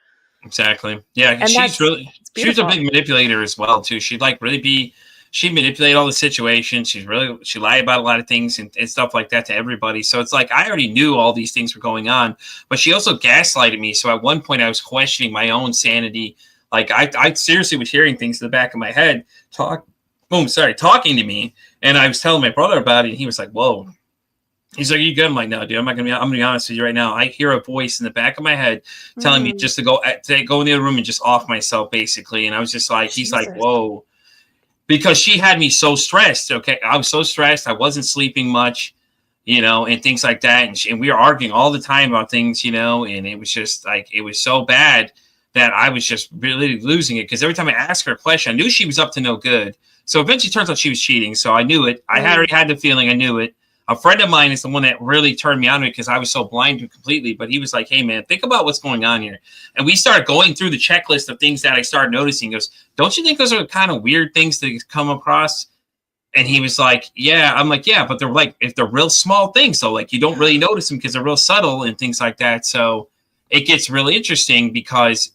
Exactly. Yeah, And she's it's she's a beautiful. big manipulator as well too. She'd manipulate all the situations. She lied about a lot of things and stuff like that to everybody. So it's like I already knew all these things were going on, but she also gaslighted me. So at one point I was questioning my own sanity. Like I seriously was hearing things in the back of my head talking to me, and I was telling my brother about it, and he was like, "Whoa." He's like, you good? I'm like, no, dude, I'm going to be honest with you right now. I hear a voice in the back of my head telling me just to go in the other room and just off myself, basically. And I was just like, he's like, Jesus. whoa, because she had me so stressed. Okay. I was so stressed. I wasn't sleeping much, and things like that. And we were arguing all the time about things, and it was just like, it was so bad that I was just really losing it. Because every time I asked her a question, I knew she was up to no good. So eventually it turns out she was cheating. So I knew it. I already had the feeling. I knew it. A friend of mine is the one that really turned me on to it because I was so blind to it completely. But he was like, hey, man, think about what's going on here. And we started going through the checklist of things that I started noticing. He goes, don't you think those are kind of weird things to come across? And he was like, yeah. I'm like, yeah, but they're like, if they're real small things. So like, you don't really notice them because they're real subtle and things like that. So it gets really interesting because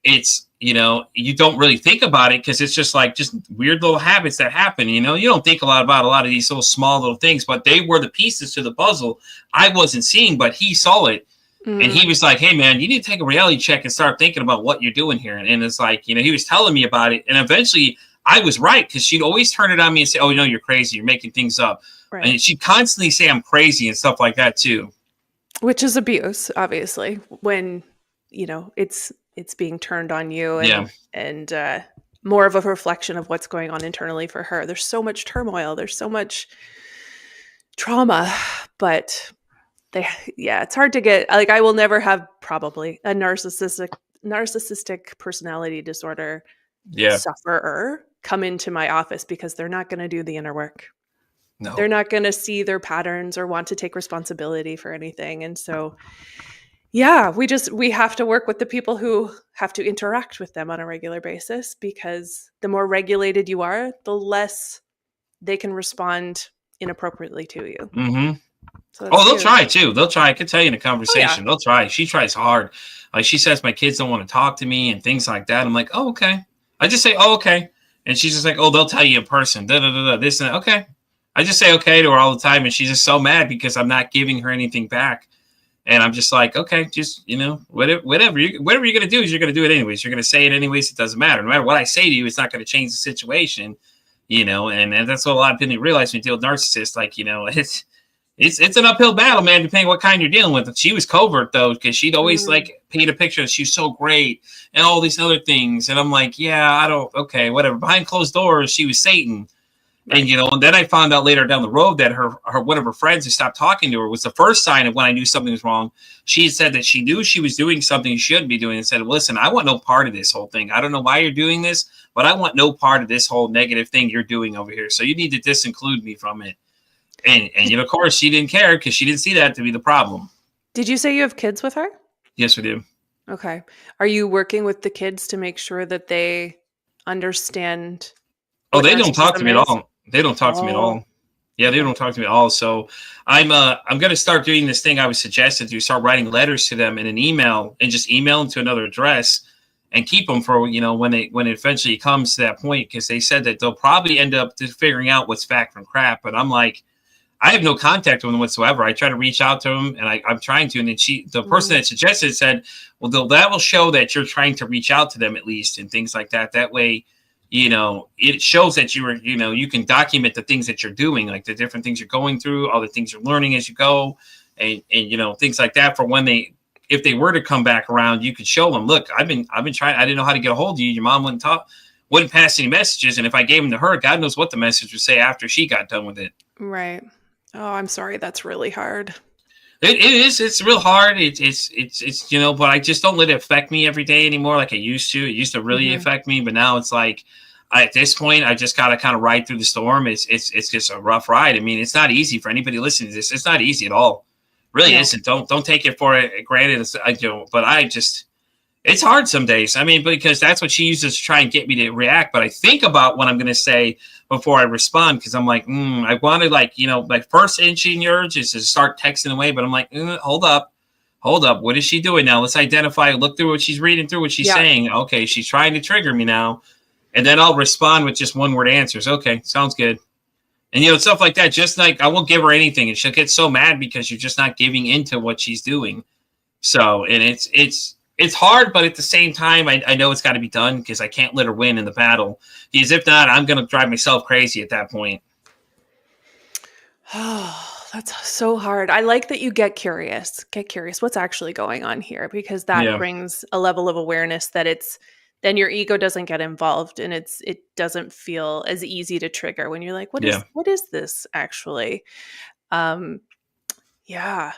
it's, you don't really think about it because it's just weird little habits that happen. You don't think about a lot of these little small little things, but they were the pieces to the puzzle I wasn't seeing, but he saw it. And he was like, hey man, you need to take a reality check and start thinking about what you're doing here. And it's like, he was telling me about it. And eventually I was right. Cause she'd always turn it on me and say, oh, you're crazy. You're making things up. Right. And she'd constantly say I'm crazy and stuff like that too. Which is abuse, obviously, when, it's being turned on you and more of a reflection of what's going on internally for her. There's so much turmoil. There's so much trauma, but it's hard to get, like, I will never have probably a narcissistic personality disorder sufferer come into my office because they're not going to do the inner work. No. They're not going to see their patterns or want to take responsibility for anything. And so, we have to work with the people who have to interact with them on a regular basis, because the more regulated you are, the less they can respond inappropriately to you. Mm-hmm. So that's They'll huge. try too. They'll try. I could tell you in a Oh, yeah. conversation. They'll try. She tries hard. Like she says, my kids don't want to talk to me and things like that. I'm like, oh, okay. I just say, oh, okay. And she's just like, oh, they'll tell you in person. Da, da, da, da, this and that. Okay. I just say okay to her all the time. And she's just so mad because I'm not giving her anything back. And I'm just like, okay, just, whatever you're going to do is you're going to do it anyways. You're going to say it anyways. It doesn't matter. No matter what I say to you, it's not going to change the situation, and that's what a lot of people realize when you deal with narcissists. Like, it's an uphill battle, man, depending what kind you're dealing with. She was covert, though, because she'd always, like, paint a picture that she's so great and all these other things. And I'm like, yeah, okay, whatever. Behind closed doors, she was Satan. Right. And then I found out later down the road that her one of her friends who stopped talking to her was the first sign of when I knew something was wrong. She said that she knew she was doing something she shouldn't be doing and said, listen, I want no part of this whole thing. I don't know why you're doing this, but I want no part of this whole negative thing you're doing over here. So you need to disinclude me from it. And of course, she didn't care because she didn't see that to be the problem. Did you say you have kids with her? Yes, we do. Okay. Are you working with the kids to make sure that they understand? Oh, they don't talk to me at all. They don't talk to me at all. Yeah, they Okay. don't talk to me at all. So I'm going to start doing this thing I was suggested to start writing letters to them in an email and just email them to another address and keep them for, when it eventually comes to that point, because they said that they'll probably end up just figuring out what's fact from crap. But I'm like, I have no contact with them whatsoever. I try to reach out to them, and I'm trying to. And then the person that suggested said, well, that will show that you're trying to reach out to them at least and things like that. That way, it shows that you can document the things that you're doing, like the different things you're going through, all the things you're learning as you go, and things like that. For when if they were to come back around, you could show them, look, I've been trying. I didn't know how to get a hold of you. Your mom wouldn't pass any messages, and if I gave them to her, God knows what the message would say after she got done with it. Right. Oh, I'm sorry. That's really hard. It is. It's real hard. It's but I just don't let it affect me every day anymore like I used to. It used to really affect me, but now it's like at this point I just gotta kind of ride through the storm. It's just a rough ride. I mean, it's not easy for anybody listening to this. It's not easy at all. Really isn't. Don't take it for it granted. It's hard some days. I mean, because that's what she uses to try and get me to react. But I think about what I'm going to say before I respond, because I'm like, I wanted my first inching urge is to start texting away. But I'm like, hold up. What is she doing now? Let's identify, look through what she's reading through, what she's saying. Okay, she's trying to trigger me now. And then I'll respond with just one word answers. Okay, sounds good. And, stuff like that. Just like I won't give her anything. And she'll get so mad because you're just not giving into what she's doing. So, and it's hard, but at the same time, I know it's got to be done because I can't let her win in the battle. Because if not, I'm going to drive myself crazy at that point. Oh, that's so hard. I like that you get curious. Get curious. What's actually going on here? Because that brings a level of awareness that then your ego doesn't get involved, and it doesn't feel as easy to trigger when you're like, what is this actually? Yeah.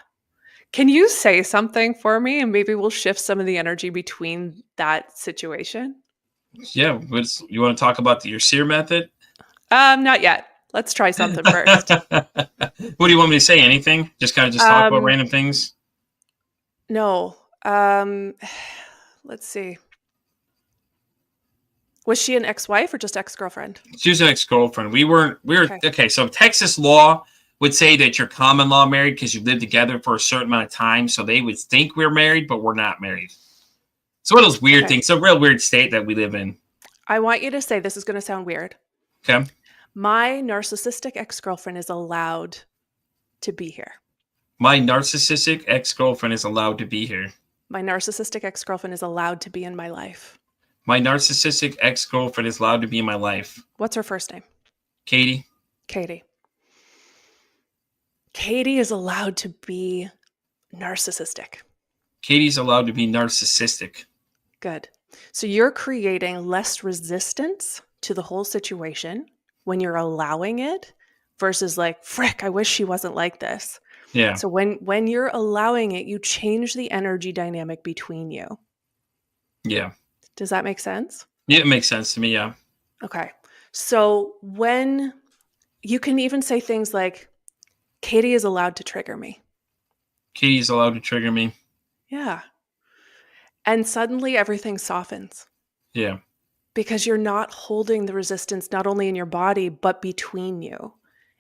Can you say something for me, and maybe we'll shift some of the energy between that situation? Yeah. You want to talk about your SEER method? Not yet. Let's try something first. What do you want me to say? Anything? Just kind of talk about random things? No. Let's see. Was she an ex-wife or just ex-girlfriend? She was an ex-girlfriend. Okay. So Texas law would say that you're common law married because you lived together for a certain amount of time. So they would think we're married, but we're not married. It's one of those weird things. It's a real weird state that we live in. I want you to say, this is going to sound weird. Okay. My narcissistic ex-girlfriend is allowed to be here. My narcissistic ex-girlfriend is allowed to be here. My narcissistic ex-girlfriend is allowed to be in my life. My narcissistic ex-girlfriend is allowed to be in my life. What's her first name? Katie. Katie is allowed to be narcissistic. Katie's allowed to be narcissistic. Good. So you're creating less resistance to the whole situation when you're allowing it versus like, frick, I wish she wasn't like this. Yeah. So when you're allowing it, you change the energy dynamic between you. Yeah. Does that make sense? Yeah, it makes sense to me, yeah. Okay. So when you can even say things like, Katie is allowed to trigger me. Katie's allowed to trigger me. Yeah. And suddenly everything softens. Yeah. Because you're not holding the resistance not only in your body, but between you.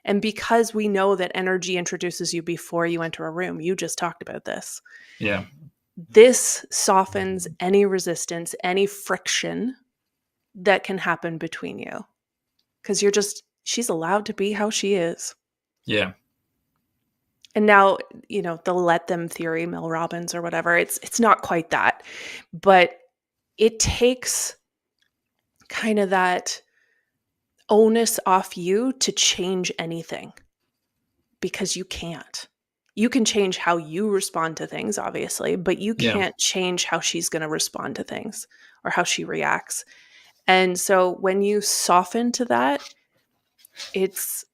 And because we know that energy introduces you before you enter a room, you just talked about this. Yeah. This softens any resistance, any friction that can happen between you. Because she's allowed to be how she is. Yeah. And now, the let them theory, Mel Robbins or whatever, it's not quite that. But it takes kind of that onus off you to change anything, because you can't. You can change how you respond to things, obviously, but you can't change how she's going to respond to things or how she reacts. And so when you soften to that, it's,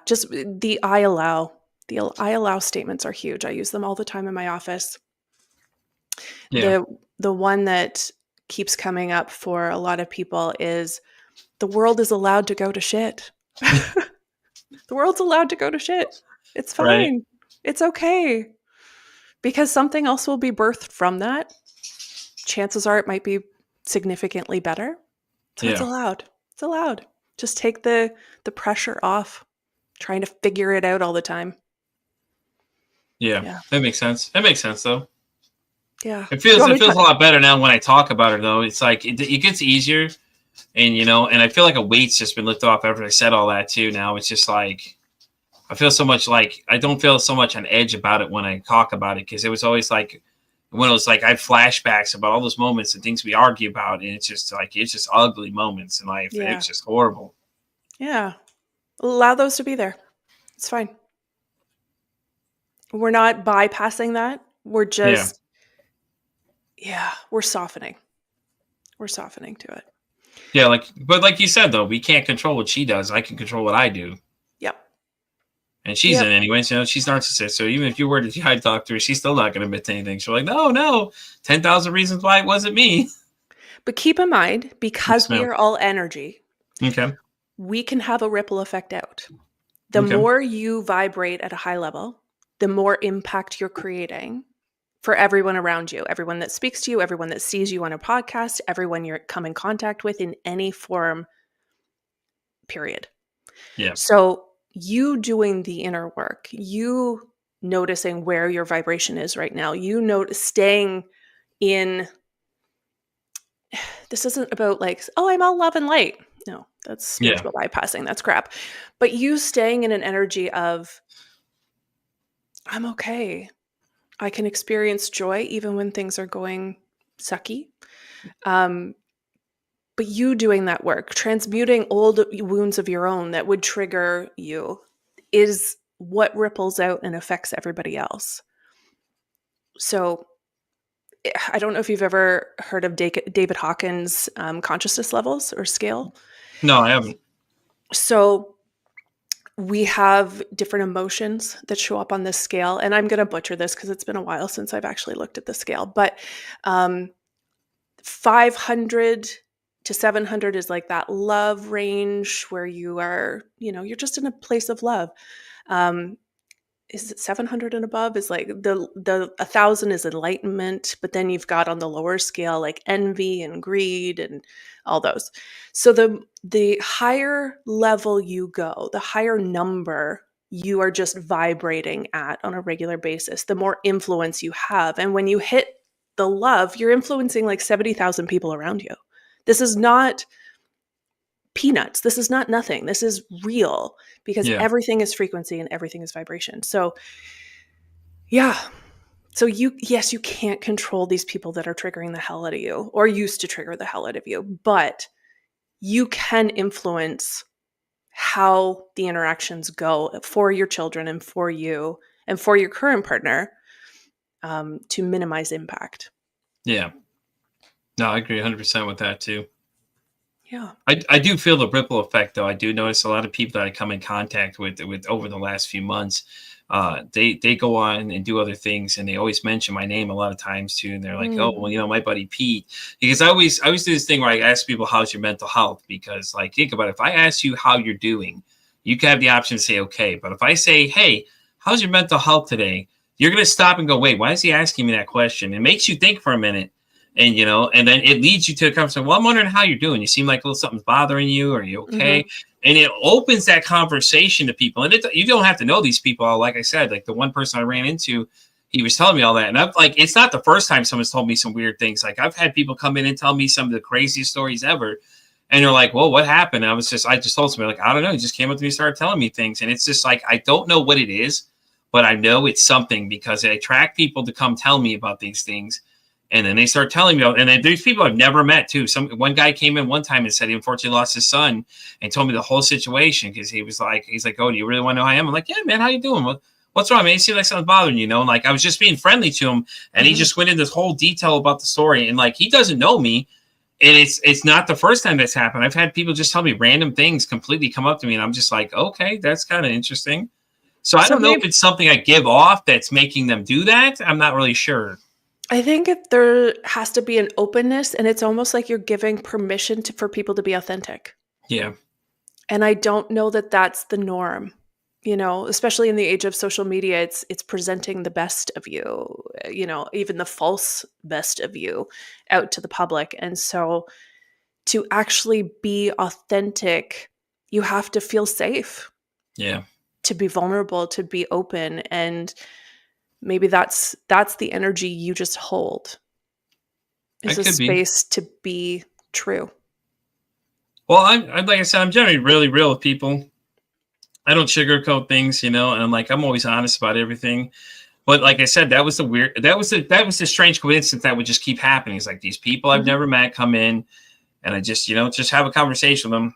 just the I allow. The I allow statements are huge. I use them all the time in my office. Yeah. The one that keeps coming up for a lot of people is, the world is allowed to go to shit. The world's allowed to go to shit. It's fine. Right. It's okay. Because something else will be birthed from that. Chances are it might be significantly better. So it's allowed. It's allowed. Just take the pressure off trying to figure it out all the time. Yeah. That makes sense. That makes sense, though. Yeah. It feels a lot better now when I talk about it, though. It's like it gets easier. And, and I feel like a weight's just been lifted off after I said all that, too. Now it's just like, I feel so much like, I don't feel so much on edge about it when I talk about it, because it was always like, when it was like, I had flashbacks about all those moments and things we argue about. And it's just like, it's just ugly moments in life. Yeah. It's just horrible. Yeah. Allow those to be there. It's fine. We're not bypassing that. We're just, we're softening. We're softening to it. Yeah, but like you said, though, we can't control what she does. I can control what I do. Yep. And she's in anyways, she's narcissist. So even if you were to talk to her, she's still not going to admit to anything. She's like, no, 10,000 reasons why it wasn't me. But keep in mind, because we are all energy, we can have a ripple effect out. The more you vibrate at a high level, the more impact you're creating for everyone around you, everyone that speaks to you, everyone that sees you on a podcast, everyone you're come in contact with in any form, period. Yeah. So you doing the inner work, you noticing where your vibration is right now, staying in, this isn't about like, oh, I'm all love and light. No, that's spiritual bypassing. That's crap. But you staying in an energy of, I'm okay. I can experience joy even when things are going sucky. But you doing that work, transmuting old wounds of your own that would trigger you, is what ripples out and affects everybody else. So I don't know if you've ever heard of David Hawkins' consciousness levels or scale. No, I haven't. So we have different emotions that show up on this scale. And I'm going to butcher this because it's been a while since I've actually looked at the scale. But 500 to 700 is like that love range where you are, you're just in a place of love. Is it 700 and above is like the 1,000 is enlightenment, but then you've got on the lower scale like envy and greed and all those. So the higher level you go, the higher number you are just vibrating at on a regular basis, the more influence you have. And when you hit the love, you're influencing like 70,000 people around you. This is not peanuts. This is not nothing. This is real, because everything is frequency and everything is vibration. So so you can't control these people that are triggering the hell out of you or used to trigger the hell out of you, but you can influence how the interactions go for your children and for you and for your current partner, to minimize impact. Yeah. No, I agree 100% with that too. Yeah. I do feel the ripple effect, though. I do notice a lot of people that I come in contact with over the last few months. They go on and do other things, and they always mention my name a lot of times too. And they're like, "Oh, well, my buddy Pete." Because I always do this thing where I ask people, "How's your mental health?" Because, like, think about it. If I ask you how you're doing, you can have the option to say okay. But if I say, "Hey, how's your mental health today?" You're gonna stop and go, "Wait, why is he asking me that question?" It makes you think for a minute. And, and then it leads you to a conversation. Well, I'm wondering how you're doing. You seem like a little something's bothering you. Are you okay? And it opens that conversation to people. And you don't have to know these people. Like I said, like the one person I ran into, he was telling me all that. And I've like, it's not the first time someone's told me some weird things. Like I've had people come in and tell me some of the craziest stories ever. And they're like, well, what happened? And I just told somebody, like, I don't know. He just came up to me and started telling me things. And it's just like, I don't know what it is, but I know it's something because I attract people to come tell me about these things. And then they start telling me, and then there's people I've never met too. One guy came in one time and said he unfortunately lost his son, and told me the whole situation because he's like, oh, do you really want to know how I am? I'm like, yeah, man, how you doing? What's wrong, man? You seem like something's bothering you, And like I was just being friendly to him, and he just went into this whole detail about the story, and like he doesn't know me, and it's not the first time that's happened. I've had people just tell me random things, completely come up to me, and I'm just like, okay, that's kind of interesting. So I don't know if it's something I give off that's making them do that. I'm not really sure. I think there has to be an openness, and it's almost like you're giving permission for people to be authentic. Yeah. And I don't know that that's the norm, especially in the age of social media. It's presenting the best of you, even the false best of you out to the public. And so to actually be authentic, you have to feel safe. Yeah. To be vulnerable, to be open, and maybe that's the energy you just hold. It's a space to be true. Well, I'm like I said, I'm generally really real with people. I don't sugarcoat things, and I'm always honest about everything. But like I said, that was the strange coincidence that would just keep happening. It's like these people I've never met come in, and I just have a conversation with them,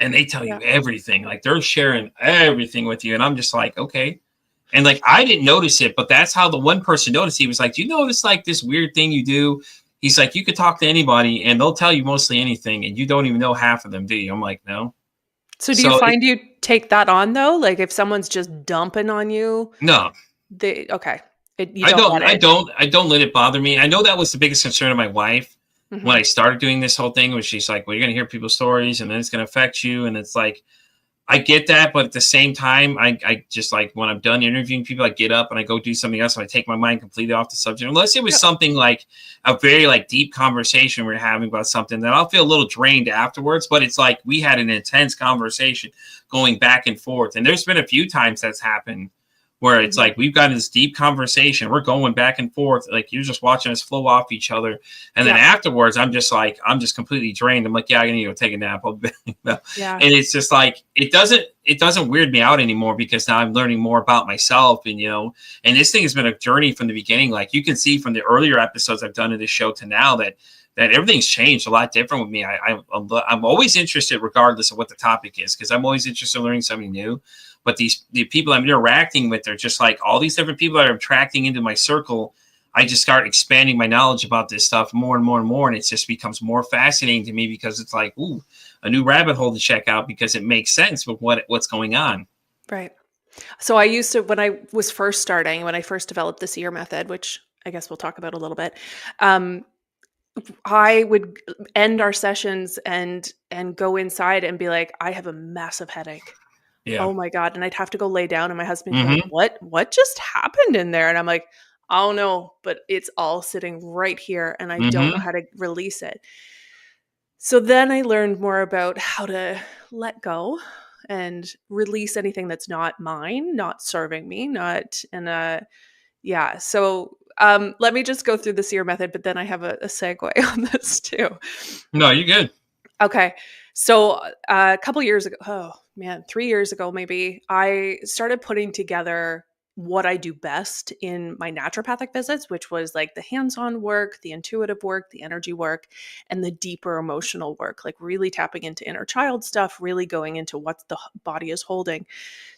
and they tell you everything. Like they're sharing everything with you, and I'm just like, okay. And like I didn't notice it, but that's how the one person noticed. He was like, "Do you notice like this weird thing you do?" He's like, "You could talk to anybody, and they'll tell you mostly anything, and you don't even know half of them, do you?" I'm like, "No." So do you find you take that on though? Like if someone's just dumping on you? No. Okay. I don't let it bother me. I know that was the biggest concern of my wife when I started doing this whole thing, was she's like, well, you're going to hear people's stories and then it's going to affect you. And it's like, I get that. But at the same time, I just like when I'm done interviewing people, I get up and I go do something else. And I take my mind completely off the subject, unless it was something like a very like deep conversation we're having about something that I'll feel a little drained afterwards. But it's like we had an intense conversation going back and forth. And there's been a few times that's happened where it's like we've got this deep conversation. We're going back and forth. Like you're just watching us flow off each other. And then afterwards, I'm just completely drained. I'm like, yeah, I need to go take a nap. And it's just like, it doesn't weird me out anymore because now I'm learning more about myself. And, and this thing has been a journey from the beginning. Like you can see from the earlier episodes I've done in this show to now that everything's changed a lot different with me. I'm always interested regardless of what the topic is, because I'm always interested in learning something new. But the people I'm interacting with are just like all these different people that are attracting into my circle. I just start expanding my knowledge about this stuff more and more and more. And it just becomes more fascinating to me because it's like, ooh, a new rabbit hole to check out because it makes sense with what's going on. Right. So I used to, when I was first starting, when I first developed the SEER method, which I guess we'll talk about a little bit, I would end our sessions and go inside and be like, I have a massive headache. Yeah. Oh my God. And I'd have to go lay down and my husband would be like, what just happened in there? And I'm like, I don't know, but it's all sitting right here and I don't know how to release it. So then I learned more about how to let go and release anything that's not mine, not serving me, So let me just go through the SEER method, but then I have a segue on this too. No, you're good. Okay. So a couple years ago, 3 years ago, maybe, I started putting together what I do best in my naturopathic visits, which was like the hands-on work, the intuitive work, the energy work, and the deeper emotional work, like really tapping into inner child stuff, really going into what the body is holding.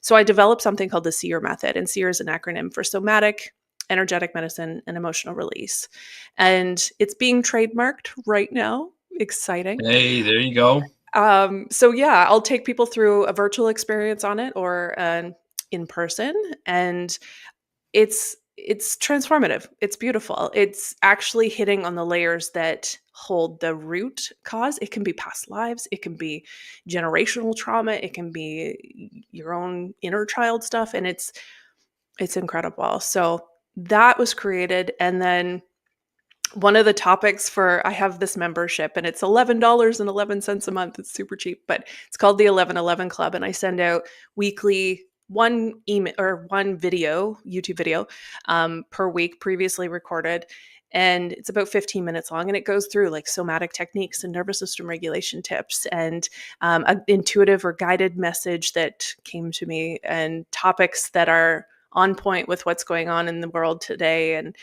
So I developed something called the SEER method, and SEER is an acronym for Somatic, Energetic Medicine, and Emotional Release. And it's being trademarked right now. Exciting. Hey, there you go. So yeah, I'll take people through a virtual experience on it or an in person, and it's transformative. It's beautiful. It's actually hitting on the layers that hold the root cause. It can be past lives. It can be generational trauma. It can be your own inner child stuff. And it's incredible. So that was created. And then one of the topics I have this membership and it's $11.11 a month. It's super cheap, but it's called the 1111 Club. And I send out weekly one email or one video, YouTube video per week, previously recorded. And it's about 15 minutes long, and it goes through like somatic techniques and nervous system regulation tips and an intuitive or guided message that came to me and topics that are on point with what's going on in the world today. And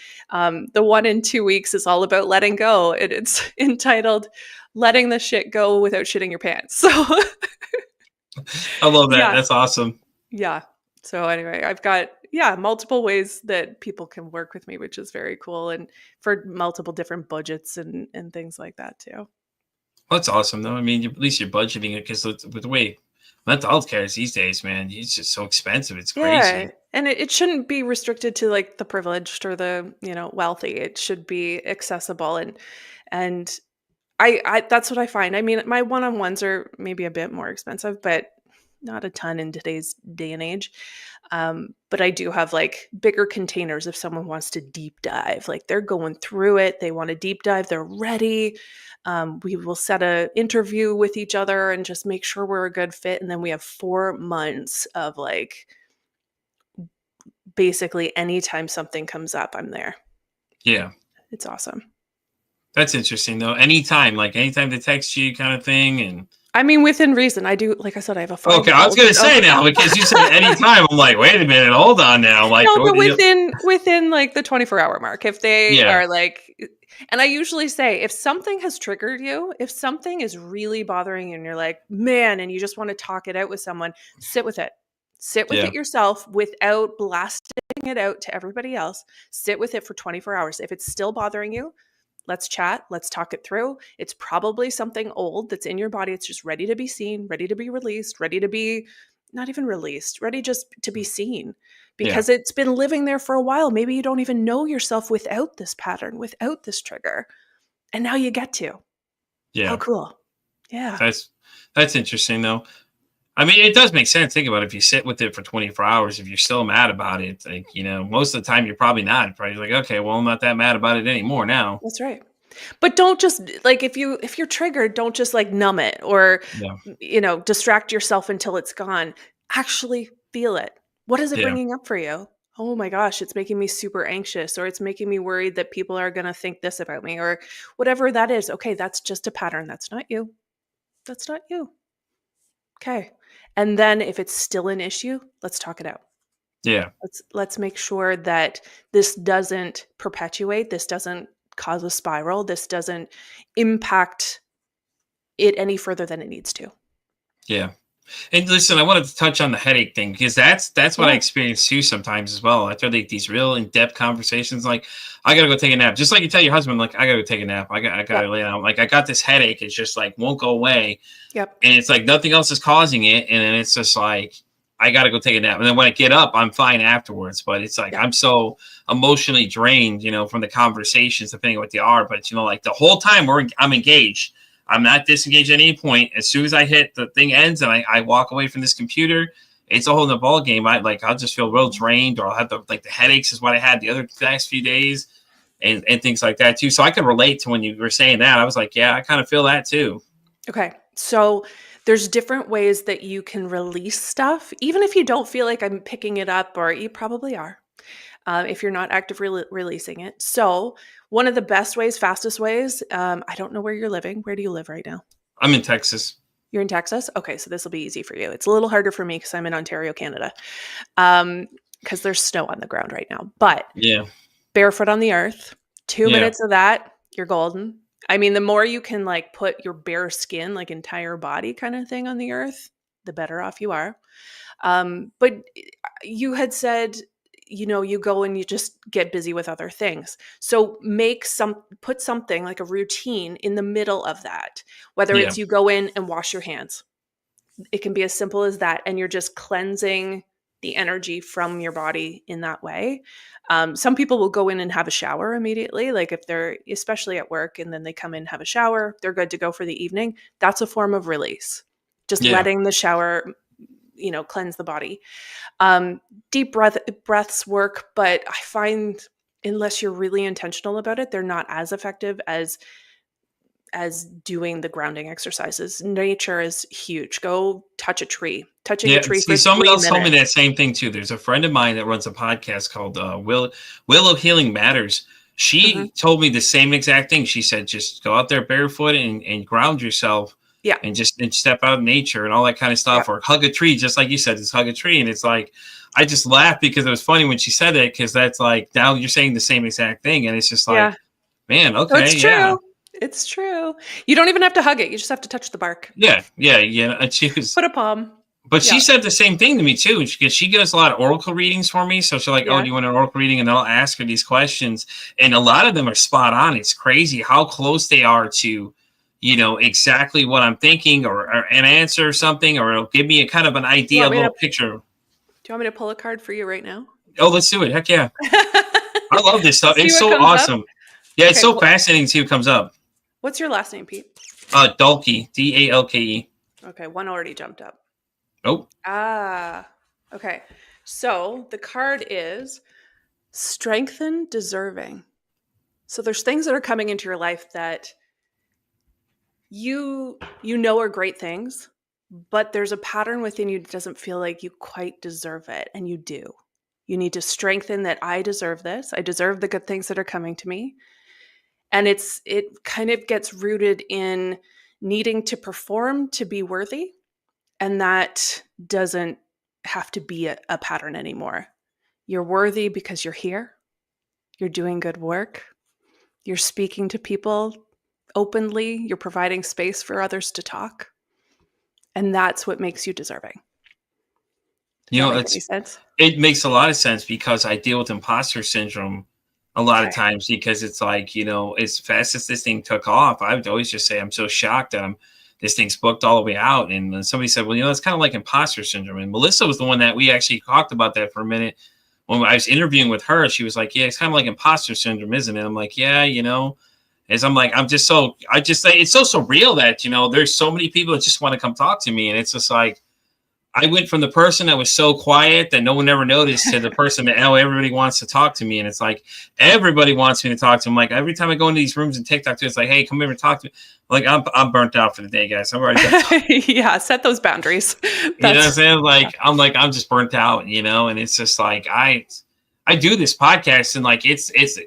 the one in 2 weeks is all about letting go. It's entitled "Letting the Shit Go Without Shitting Your Pants." So I love that. Yeah. That's awesome. yeah. So anyway, I've got multiple ways that people can work with me, which is very cool, and for multiple different budgets and things like that too. Well, that's awesome, though. I mean, at least you're budgeting it, because with the way mental health care is these days, man, it's just so expensive. It's Yeah, crazy. and it shouldn't be restricted to like the privileged or the wealthy. It should be accessible, and I that's what I find. I mean, my one-on-ones are maybe a bit more expensive, but not a ton in today's day and age. But I do have like bigger containers if someone wants to deep dive. Like they're going through it, they want to deep dive, they're ready. We will set a interview with each other and just make sure we're a good fit. And then we have 4 months of like basically anytime something comes up, I'm there. Yeah. It's awesome. That's interesting, though. Anytime they text you, kind of thing. And I mean, within reason. I do, like I said, I have a 5-year-old. okay, I was gonna say now, because you said anytime. I'm like, wait a minute, hold on now. Like, no, but within like the 24-hour mark, if they Yeah. are like, and I usually say, if something has triggered you, if something is really bothering you and you're like, man, and you just want to talk it out with someone, sit with it. Sit with Yeah. it yourself without blasting it out to everybody else. Sit with it for 24 hours. If it's still bothering you, let's chat. Let's talk it through. It's probably something old that's in your body. It's just ready to be seen, ready to be released, ready to be not even released, ready just to be seen, because it's been living there for a while. Maybe you don't even know yourself without this pattern, without this trigger. And now you get to. Yeah. How cool. Yeah. That's interesting, though. I mean, it does make sense. Think about it. If you sit with it for 24 hours, if you're still mad about it, like, most of the time you're probably not. Probably like, okay, well, I'm not that mad about it anymore now. That's right. But don't just like, if you're triggered, don't just like numb it or, distract yourself until it's gone. Actually feel it. What is it bringing up for you? Oh my gosh, it's making me super anxious, or it's making me worried that people are going to think this about me, or whatever that is. Okay, that's just a pattern. That's not you. That's not you. Okay. And then if it's still an issue, let's talk it out. Yeah. Let's make sure that this doesn't perpetuate, this doesn't cause a spiral, this doesn't impact it any further than it needs to. Yeah. And listen, I wanted to touch on the headache thing, because that's what I experience too sometimes as well. After these real in-depth conversations, like, I gotta go take a nap. Just like you tell your husband, like, I gotta go take a nap. I gotta lay down. Like, I got this headache. It's just like won't go away. Yep. And it's like nothing else is causing it. And then it's just like, I gotta go take a nap. And then when I get up, I'm fine afterwards. But it's like I'm so emotionally drained, from the conversations, depending on what they are. But like the whole time I'm engaged. I'm not disengaged at any point. As soon as I hit the thing ends and I walk away from this computer, it's a whole nother ball game. I'll just feel real drained, or I'll have the headaches is what I had the other last few days, and things like that too. So I can relate to when you were saying that. I was like, yeah, I kind of feel that too. Okay. So there's different ways that you can release stuff, even if you don't feel like I'm picking it up, or you probably are, if you're not actively releasing it. So one of the best ways, fastest ways, I don't know where you're living. Where do you live right now? I'm in Texas. You're in Texas? Okay, so this will be easy for you. It's a little harder for me because I'm in Ontario, Canada, because there's snow on the ground right now. But barefoot on the earth, 2 minutes of that, you're golden. I mean, the more you can like put your bare skin, like entire body kind of thing on the earth, the better off you are. But you had said, you go and you just get busy with other things. So put something like a routine in the middle of that, whether it's you go in and wash your hands. It can be as simple as that. And you're just cleansing the energy from your body in that way. Some people will go in and have a shower immediately. Like if they're especially at work and then they come in and have a shower, they're good to go for the evening. That's a form of release. Just letting the shower cleanse the body. Deep breaths work, but I find unless you're really intentional about it, they're not as effective as doing the grounding exercises. Nature is huge. Go touch a tree. Touching a Yeah, tree see, for someone 3 else told me minutes. that same thing too. There's a friend of mine that runs a podcast called Willow Healing Matters. Mhm. She told me the same exact thing. She said, just go out there barefoot and ground yourself Yeah. and just step out in nature and all that kind of stuff, Yeah. or hug a tree, just like you said, just hug a tree. And it's like, I just laughed because it was funny when she said it, because that's like, now you're saying the same exact thing. And it's just Yeah. like, man, So okay, it's yeah. true. It's true. You don't even have to hug it. You just have to touch the bark. Yeah, yeah, yeah. And she was, Put a palm. but she Yeah. said the same thing to me too. She gives a lot of oracle readings for me. So she's like, "Oh, Yeah. do you want an oracle reading?" And I'll ask her these questions, and a lot of them are spot on. It's crazy how close they are to, exactly what I'm thinking, or an answer or something, or it'll give me a kind of an Do you idea, a want me little to picture. do you want me to pull a card for you right now? Oh, let's do it! Heck yeah, I love this stuff. See It's what so comes up? awesome. Yeah, it's Okay, so fascinating to see what comes up. what's your last name, Pete? Dalke, Dalke. Okay, one already jumped up. Oh, Okay. So the card is strengthen deserving. So there's things that are coming into your life that you know are great things, but there's a pattern within you that doesn't feel like you quite deserve it, and you do. You need to strengthen that I deserve this. I deserve the good things that are coming to me. And it kind of gets rooted in needing to perform to be worthy, and that doesn't have to be a pattern anymore. You're worthy because you're here. You're doing good work. You're speaking to people openly. You're providing space for others to talk. And that's what makes you deserving. Does that make any sense? it makes a lot of sense, because I deal with imposter syndrome a lot of Okay. times, because it's like, as fast as this thing took off, I would always just say, I'm so shocked that this thing's booked all the way out. And then somebody said, well, it's kind of like imposter syndrome. And Melissa was the one that we actually talked about that for a minute. When I was interviewing with her, she was like, yeah, it's kind of like imposter syndrome, isn't it? I'm like, yeah, as I'm like, I just say it's so surreal that, there's so many people that just want to come talk to me. And it's just like, I went from the person that was so quiet that no one ever noticed to the person that everybody wants to talk to me. And it's like, everybody wants me to talk to them. Like, every time I go into these rooms and TikTok, it's like, hey, come over and talk to me. Like, I'm burnt out for the day, guys. I'm already Yeah, set those boundaries. you know what I'm saying? I'm just burnt out, and it's just like, I do this podcast, and like,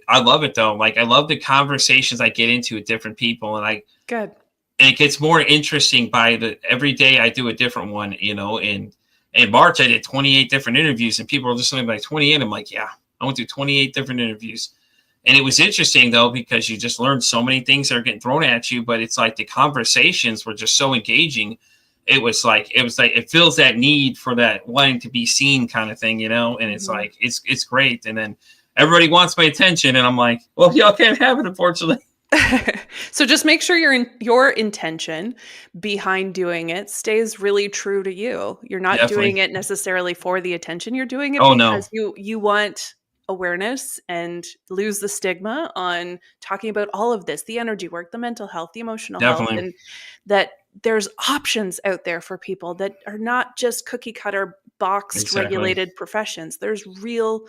I love it though. Like, I love the conversations I get into with different people, and Good. and it gets more interesting every day I do a different one, in March I did 28 different interviews, and people are listening like 28. I'm like, yeah, I went through 28 different interviews. And it was interesting though, because you just learned so many things that are getting thrown at you, but it's like the conversations were just so engaging. It was like, it feels that need for that wanting to be seen kind of thing, and it's like, it's great. And then everybody wants my attention, and I'm like, well, y'all can't have it, unfortunately. So just make sure your intention behind doing it stays really true to you. You're not doing Definitely. it necessarily for the attention. You're doing it Oh, no. because you want awareness and lose the stigma on talking about all of this, the energy work, the mental health, the emotional health, Definitely. and that there's options out there for people that are not just cookie cutter boxed Exactly. regulated professions. There's real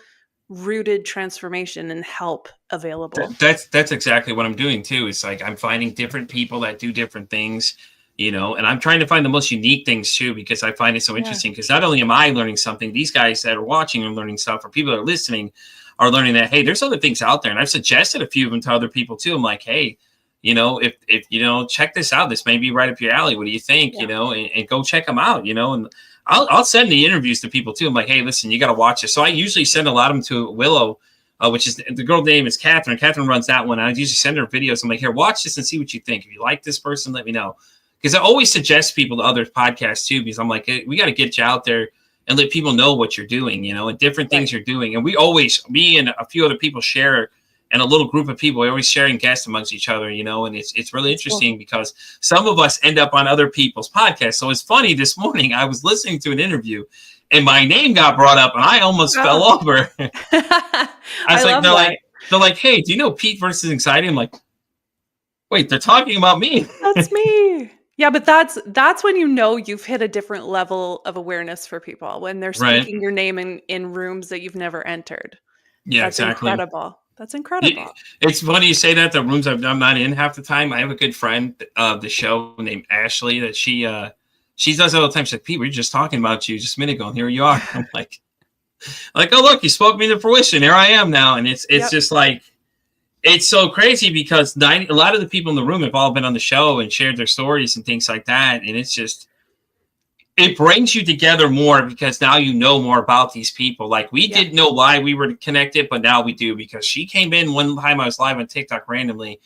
rooted transformation and help available. That's exactly what I'm doing too. It's like, I'm finding different people that do different things, and I'm trying to find the most unique things too, because I find it so interesting, because not only am I learning something, these guys that are watching are learning stuff, or people that are listening are learning that, hey, there's other things out there. And I've suggested a few of them to other people too. I'm like, hey, if check this out, this may be right up your alley. What do you think? And go check them out, and I'll send the interviews to people too. I'm like, hey, listen, you got to watch this. So I usually send a lot of them to Willow, which is, the girl name is Catherine. Catherine runs that one. I usually send her videos. I'm like, here, watch this and see what you think. If you like this person, let me know. Because I always suggest people to other podcasts too, because I'm like, hey, we got to get you out there and let people know what you're doing, and different things you're doing. And me and a few other people share, and a little group of people, we're always sharing guests amongst each other, and it's really interesting, because some of us end up on other people's podcasts. So it's funny, this morning I was listening to an interview and my name got brought up and I almost fell over. They're like, hey, do you know Pete versus Anxiety? I'm like, wait, they're talking about me. That's me. Yeah, but that's when you've hit a different level of awareness for people, when they're speaking your name in rooms that you've never entered. Yeah, That's exactly. incredible. That's incredible. It's funny you say that. The rooms I'm not in half the time. I have a good friend of the show named Ashley that she does all the time. She's like, Pete, we were just talking about you just a minute ago, and here you are. I'm like, oh look, you spoke me to fruition. Here I am now, and it's just like, it's so crazy because a lot of the people in the room have all been on the show and shared their stories and things like that, and it's just, it brings you together more because now you know more about these people. Like we didn't know why we were connected, but now we do, because she came in one time I was live on TikTok randomly,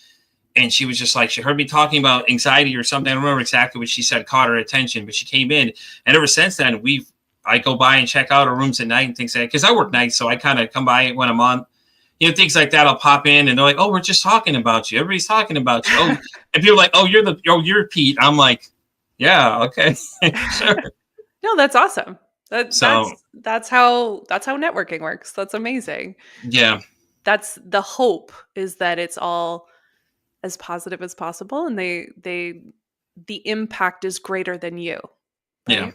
and she was just like, she heard me talking about anxiety or something. I don't remember exactly what she said, caught her attention, but she came in, and ever since then I go by and check out her rooms at night and things like that, because I work nights, so I kind of come by when I'm on, things like that. I'll pop in and they're like, oh, we're just talking about you. Everybody's talking about you. Oh, and people are like, oh, you're Pete. I'm like, yeah, okay. Sure. No, that's awesome. That's how networking works. That's amazing. Yeah. That's the hope, is that it's all as positive as possible, and the impact is greater than you. Right? Yeah.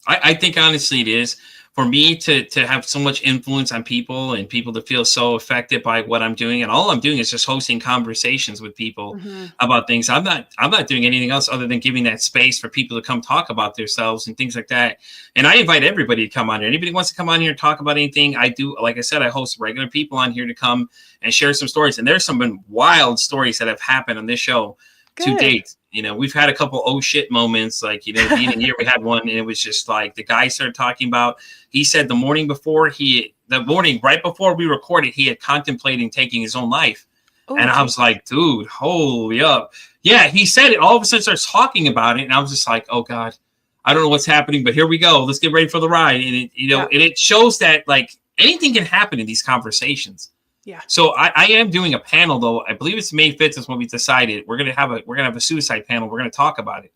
I think honestly it is. For me to have so much influence on people and people to feel so affected by what I'm doing, and all I'm doing is just hosting conversations with people about things. I'm not doing anything else other than giving that space for people to come talk about themselves and things like that. And I invite everybody to come on here. Anybody wants to come on here and talk about anything, I do. Like I said, I host regular people on here to come and share some stories. And there's some wild stories that have happened on this show to date. We've had a couple oh shit moments, like, the beginning of the year we had one, and it was just like the guy started talking about, he said the morning right before we recorded, he had contemplating taking his own life. Oh, and I was like, dude, holy up. Yeah, he said it, all of a sudden starts talking about it, and I was just like, oh God, I don't know what's happening, but here we go. Let's get ready for the ride. And and it shows that like anything can happen in these conversations. Yeah. So I am doing a panel, though. I believe it's May 5th is when we decided we're gonna have a suicide panel. We're gonna talk about it.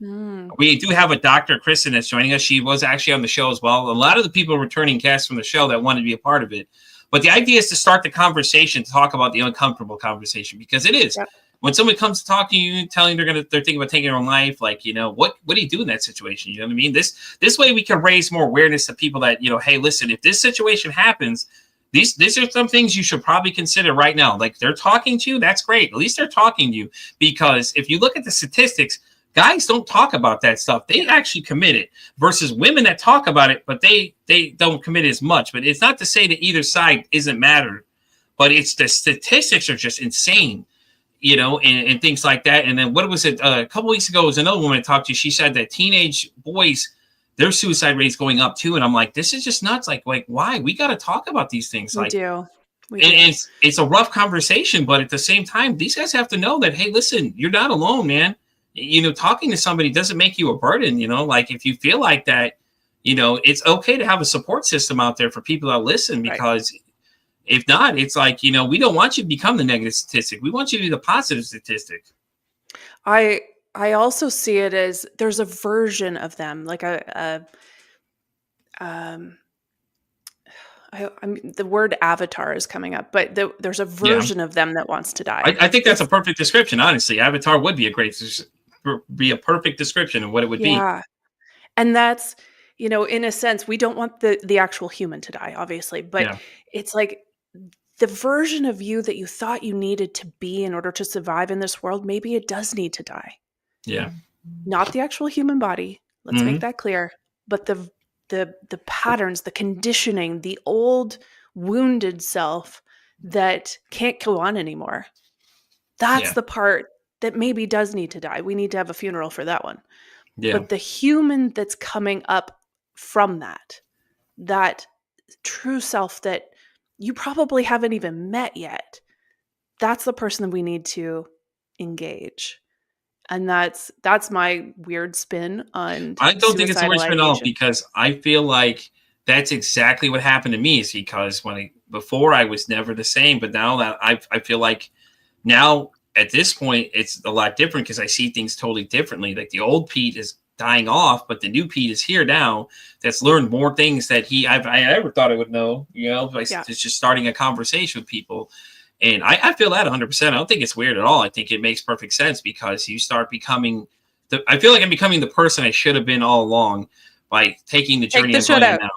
We do have a Dr. Kristen that's joining us. She was actually on the show as well. A lot of the people returning guests from the show that wanted to be a part of it. But the idea is to start the conversation, to talk about the uncomfortable conversation, because it is. Yep. When someone comes to talk to you, telling they're thinking about taking their own life, like, what do you do in that situation? You know what I mean? This way we can raise more awareness to people that, hey, listen, if this situation happens, these are some things you should probably consider right now. Like, they're talking to you, that's great. At least they're talking to you, because if you look at the statistics, guys don't talk about that stuff. They actually commit it, versus women that talk about it, but they don't commit as much. But it's not to say that either side isn't mattered, but it's the statistics are just insane, and things like that. And then what was it? A couple weeks ago, was another woman I talked to. She said that teenage boys, their suicide rate is going up too. And I'm like, this is just nuts. Like why? We got to talk about these things. We do. And it's a rough conversation, but at the same time, these guys have to know that, hey, listen, you're not alone, man. Talking to somebody doesn't make you a burden. Like, if you feel like that, it's okay to have a support system out there for people that listen, because if not, it's like, we don't want you to become the negative statistic. We want you to be the positive statistic. I also see it as there's a version of them, like I mean, the word avatar is coming up, but there's a version of them that wants to die. I think that's a perfect description. Honestly, avatar would be a perfect description of what it would be. Yeah, and that's, in a sense, we don't want the actual human to die, obviously, but it's like the version of you that you thought you needed to be in order to survive in this world. Maybe it does need to die. Yeah. Not the actual human body. Let's make that clear. But the patterns, the conditioning, the old wounded self that can't go on anymore. That's the part that maybe does need to die. We need to have a funeral for that one. Yeah. But the human that's coming up from that true self that you probably haven't even met yet, that's the person that we need to engage. And that's my weird spin on. I don't think it's a weird spin at all, because I feel like that's exactly what happened to me. Is because before I was never the same, but now that I feel like now at this point it's a lot different, because I see things totally differently. Like, the old Pete is dying off, but the new Pete is here now. That's learned more things that I ever thought I would know. It's just starting a conversation with people. And I feel that 100%. I don't think it's weird at all. I think it makes perfect sense, because you start becoming I feel like I'm becoming the person I should have been all along by taking the journey I'm going now.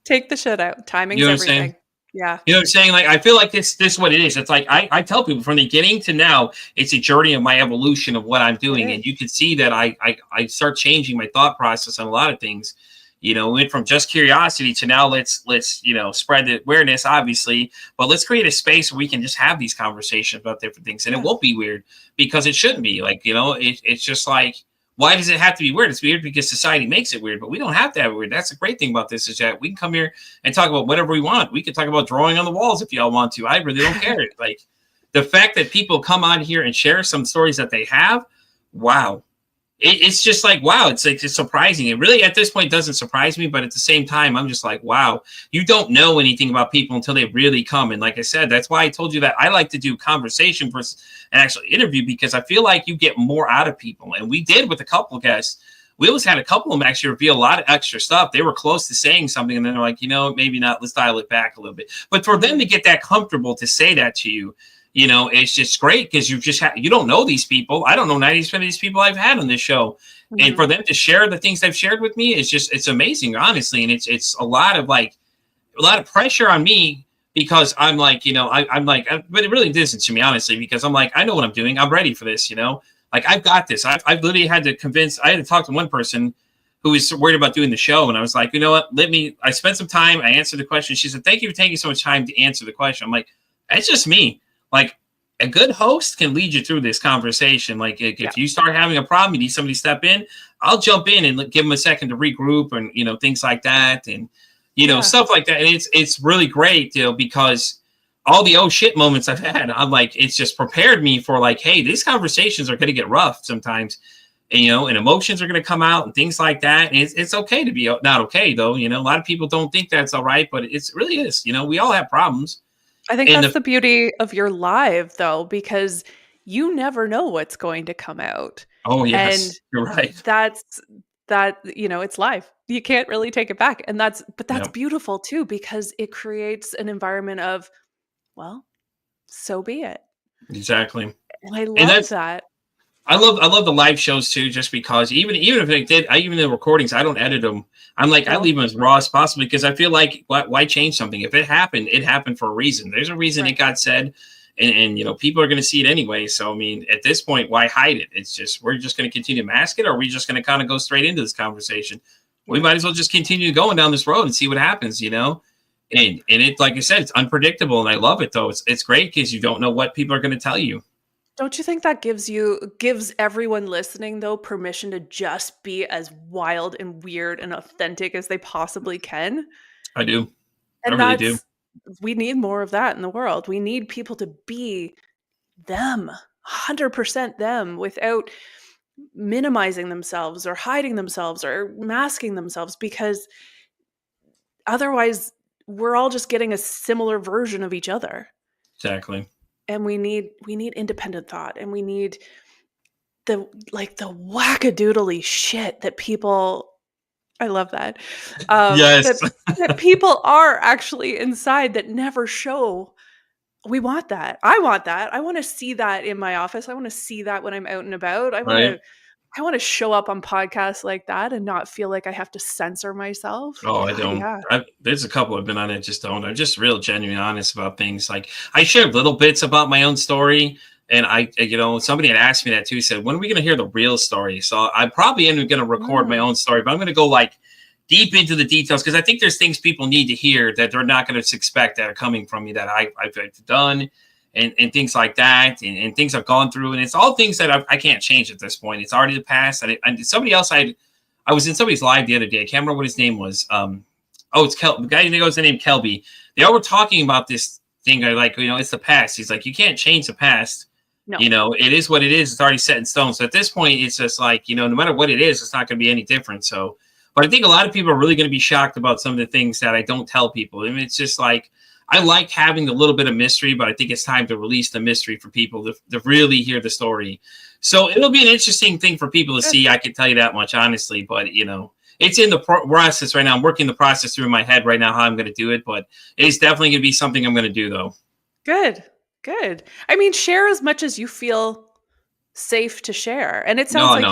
Take the shit out. Timing's everything. Yeah. You know what I'm saying? Like, I feel like this is what it is. It's like I tell people from the beginning to now, it's a journey of my evolution of what I'm doing. It And is. you can see that I start changing my thought process on a lot of things. You know, went from just curiosity to now let's spread the awareness, obviously, but let's create a space where we can just have these conversations about different things. And it Yeah. won't be weird because it shouldn't be. Like, it's just like, why does it have to be weird? It's weird because society makes it weird, but we don't have to have it weird. That's the great thing about this is that we can come here and talk about whatever we want. We can talk about drawing on the walls if y'all want to. I really don't care. Like, the fact that people come on here and share some stories that they have, wow. It's just like, wow, it's like, it's surprising. It really at this point doesn't surprise me, but at the same time, I'm just like, wow, you don't know anything about people until they really come. And like I said, that's why I told you that I like to do conversation versus an actual interview, because I feel like you get more out of people. And we did with a couple of guests. We always had a couple of them actually reveal a lot of extra stuff. They were close to saying something, and then they're like, maybe not, let's dial it back a little bit. But for them to get that comfortable to say that to you, it's just great because you don't know these people. I don't know 90% of these people I've had on this show. Mm-hmm. And for them to share the things they've shared with me, it's amazing, honestly. And it's a lot of pressure on me because I'm like, I'm like, but it really isn't to me, honestly, because I'm like, I know what I'm doing. I'm ready for this, like I've got this. I've literally had to talk to one person who was worried about doing the show. And I was like, you know what, I spent some time. I answered the question. She said, thank you for taking so much time to answer the question. I'm like, that's just me. Like, a good host can lead you through this conversation. Like, if you start having a problem, you need somebody to step in, I'll jump in and give them a second to regroup and, things like that. And, stuff like that. And it's really great, because all the oh shit moments I've had, I'm like, it's just prepared me for like, hey, these conversations are going to get rough sometimes, and, and emotions are going to come out and things like that. And it's okay to be not okay though. A lot of people don't think that's all right, but it really is. We all have problems. I think that's the beauty of your live, though, because you never know what's going to come out. Oh, yes, and you're right. It's live. You can't really take it back. And that's Yep. beautiful, too, because it creates an environment of, well, so be it. Exactly. And I love that. I love the live shows too, just because even if I did, even the recordings, I don't edit them. I'm like, I leave them as raw as possible because I feel like why change something? If it happened for a reason. There's a reason it got said, and people are going to see it anyway. So I mean, at this point, why hide it? It's just we're just going to continue to mask it, or are we just going to kind of go straight into this conversation? We might as well just continue going down this road and see what happens, And it, like I said, it's unpredictable, and I love it though. It's great because you don't know what people are going to tell you. Don't you think that gives everyone listening, though, permission to just be as wild and weird and authentic as they possibly can? I do. And I really do. We need more of that in the world. We need people to be them, 100% them, without minimizing themselves or hiding themselves or masking themselves, because otherwise we're all just getting a similar version of each other. Exactly. And we need independent thought, and we need the wackadoodly shit that people, I love that. Yes. that people are actually inside that never show. We want that. I want that. I want to see that in my office. I want to see that when I'm out and about. I want to show up on podcasts like that and not feel like I have to censor myself. Oh, I don't. Yeah. There's a couple I've been on. I just don't. I'm just real genuine, honest about things. Like I share little bits about my own story, and somebody had asked me that too. He said, "When are we going to hear the real story?" So I probably am going to record my own story, but I'm going to go like deep into the details because I think there's things people need to hear that they're not going to expect that are coming from me that I've done. And things like that, and things I've gone through, and it's all things that I can't change at this point. It's already the past. And somebody else, I was in somebody's live the other day. I can't remember what his name was. It's the guy who goes the name Kelby. They all were talking about this thing. I like, it's the past. He's like, you can't change the past. No. It is what it is. It's already set in stone. So at this point, it's just like, no matter what it is, it's not going to be any different. So, but I think a lot of people are really going to be shocked about some of the things that I don't tell people. I mean, it's just like, I like having a little bit of mystery, but I think it's time to release the mystery for people to really hear the story. So it'll be an interesting thing for people to see. I can tell you that much, honestly. But, it's in the process right now. I'm working the process through my head right now, how I'm going to do it. But it's definitely going to be something I'm going to do, though. Good. I mean, share as much as you feel safe to share. And it sounds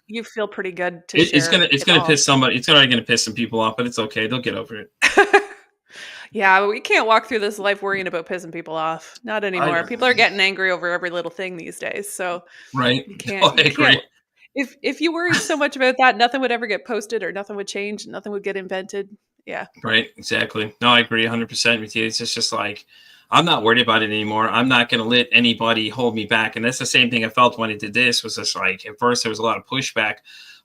you feel pretty good to share. It's going to piss somebody. It's already going to piss some people off, but it's okay. They'll get over it. Yeah, we can't walk through this life worrying about pissing people off. Not I anymore. know. People are getting angry over every little thing these days. So Right. you No, can't I you can't agree. if you worried so much about that, nothing would ever get posted or nothing would change, nothing would get invented. Yeah. Right. Exactly. No, I agree 100% with you. It's just like, I'm not worried about it anymore. I'm not going to let anybody hold me back. And that's the same thing I felt when I did this. Was just like, at first there was a lot of pushback.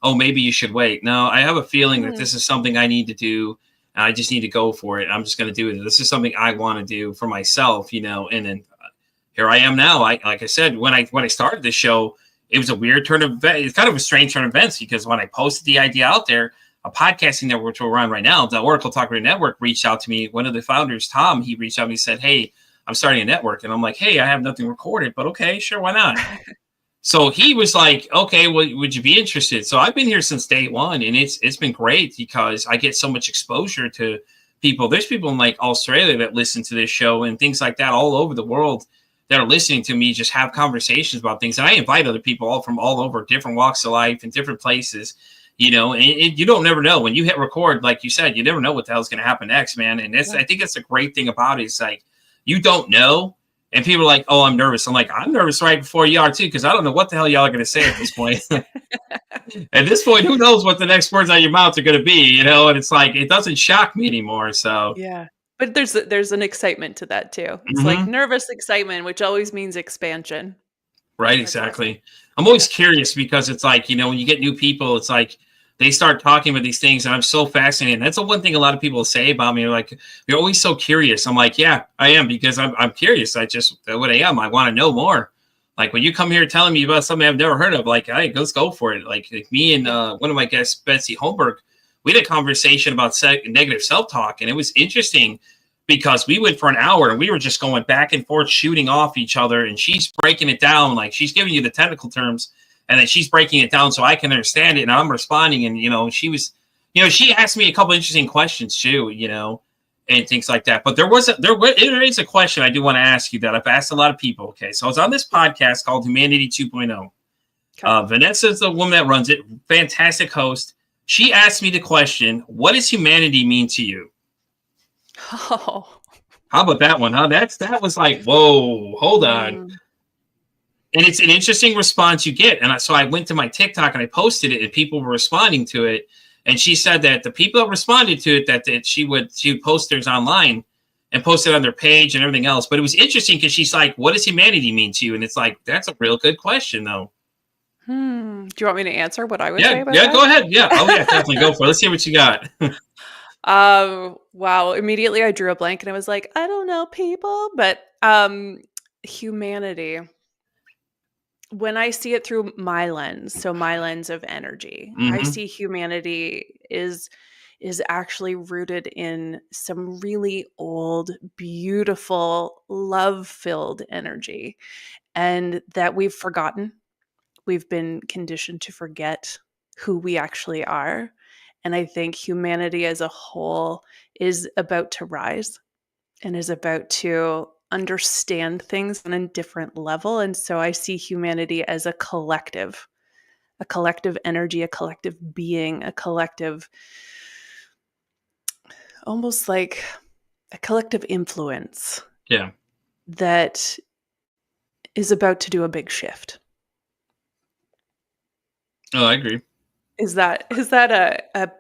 Oh, maybe you should wait. No, I have a feeling that Hmm. this is something I need to do. And I just need to go for it. I'm just going to do it. This is something I want to do for myself, and then here I am now. Like I said, when I started this show, it was a weird turn of events. It's kind of a strange turn of events, because when I posted the idea out there, a podcasting network which we're on right now, the Oracle Talk Radio Network, reached out to me. One of the founders, Tom, he reached out to me and said, "Hey, I'm starting a network." And I'm like, "Hey, I have nothing recorded, but okay, sure, why not?" So he was like, "Okay, well, would you be interested?" So I've been here since day one, and it's been great because I get so much exposure to people. There's people in like Australia that listen to this show and things like that all over the world that are listening to me just have conversations about things. And I invite other people all from all over, different walks of life and different places, and you don't never know when you hit record, like you said, you never know what the hell's going to happen next, man. And I think that's a great thing about it. It's like, you don't know. And people are like, "Oh, I'm nervous." I'm like, I'm nervous right before you are too, because I don't know what the hell y'all are going to say at this point. At this point, who knows what the next words out of your mouth are going to be, And it's like, it doesn't shock me anymore. So, Yeah. But there's an excitement to that too. It's like mhm. nervous excitement, which always means expansion. Right, That's awesome. exactly. I'm always Yeah. curious because it's like, when you get new people, it's like they start talking about these things, and I'm so fascinated. That's the one thing a lot of people say about me. They're like, "You're always so curious." I'm like, "Yeah, I am, because I'm curious. That's what I am. I want to know more." Like when you come here telling me about something I've never heard of, like, "Hey, let's go for it." Like me and Yeah. one of my guests, Betsy Holmberg, we had a conversation about negative self-talk, and it was interesting because we went for an hour and we were just going back and forth, shooting off each other. And she's breaking it down. Like, she's giving you the technical terms, and then she's breaking it down so I can understand it. And I'm responding. And, she asked me a couple interesting questions too, and things like that. But there is a question I do want to ask you that I've asked a lot of people. Okay. So I was on this podcast called Humanity 2.0. Okay. Vanessa's the woman that runs it. Fantastic host. She asked me the question, "What does humanity mean to you?" Oh. How about that one, huh? That was like, whoa, hold on. Mm. And it's an interesting response you get. And so I went to my TikTok and I posted it, and people were responding to it. And she said that the people that responded to it, that she would post theirs online and post it on their page and everything else. But it was interesting because she's like, "What does humanity mean to you?" And it's like, that's a real good question, though. Do you want me to answer what I would say Yeah, about yeah, that? go ahead. Yeah. Oh, yeah, definitely go for it. Let's see what you got. Wow. Immediately I drew a blank and I was like, I don't know, people, but humanity. When I see it through my lens, so my lens of energy, I Hmm. see humanity is actually rooted in some really old, beautiful, love-filled energy, and that we've forgotten. We've been conditioned to forget who we actually are. And I think humanity as a whole is about to rise and is about to understand things on a different level. And so I see humanity as a collective energy, a collective being, a collective, almost like a collective influence Yeah. that is about to do a big shift. Oh, I agree. Is that a That's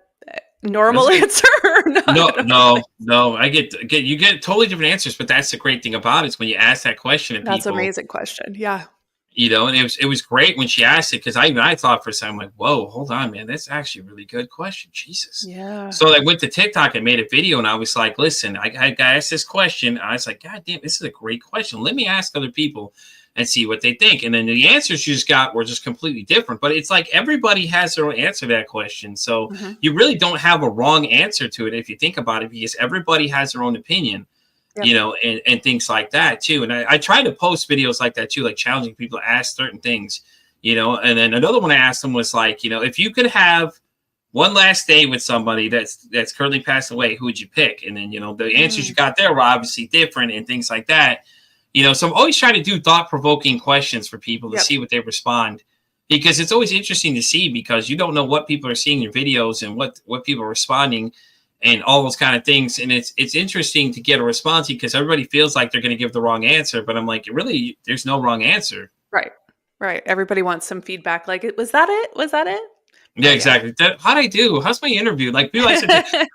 normal good. answer or No, not? no, no. You get totally different answers, but that's the great thing about it is when you ask that question to That's an people, amazing question. Yeah. and it was great when she asked it, because I thought for a second, like, whoa, hold on, man, that's actually a really good question. Jesus. Yeah. So I went to TikTok and made a video, and I was like, listen, I got asked this question. I was like, God damn, this is a great question. Let me ask other people and see what they think. And then the answers you just got were just completely different. But it's like everybody has their own answer to that question. So Mhm. you really don't have a wrong answer to it if you think about it, because everybody has their own opinion, Yep. and things like that too. And I try to post videos like that too, like challenging people to ask certain things, and then another one I asked them was like, if you could have one last day with somebody that's currently passed away, who would you pick? And then, the answers you Mm. got there were obviously different and things like that. So I'm always trying to do thought-provoking questions for people to Yep. see what they respond, because it's always interesting to see, because you don't know what people are seeing in your videos and what people are responding. and all those kind of things. And it's interesting to get a response because everybody feels like they're going to give the wrong answer. But I'm like, really, there's no wrong answer. Right. Right. Everybody wants some feedback. Like, was that it? Was that it? Yeah, exactly. How'd I do? How's my interview? Like, people, I said,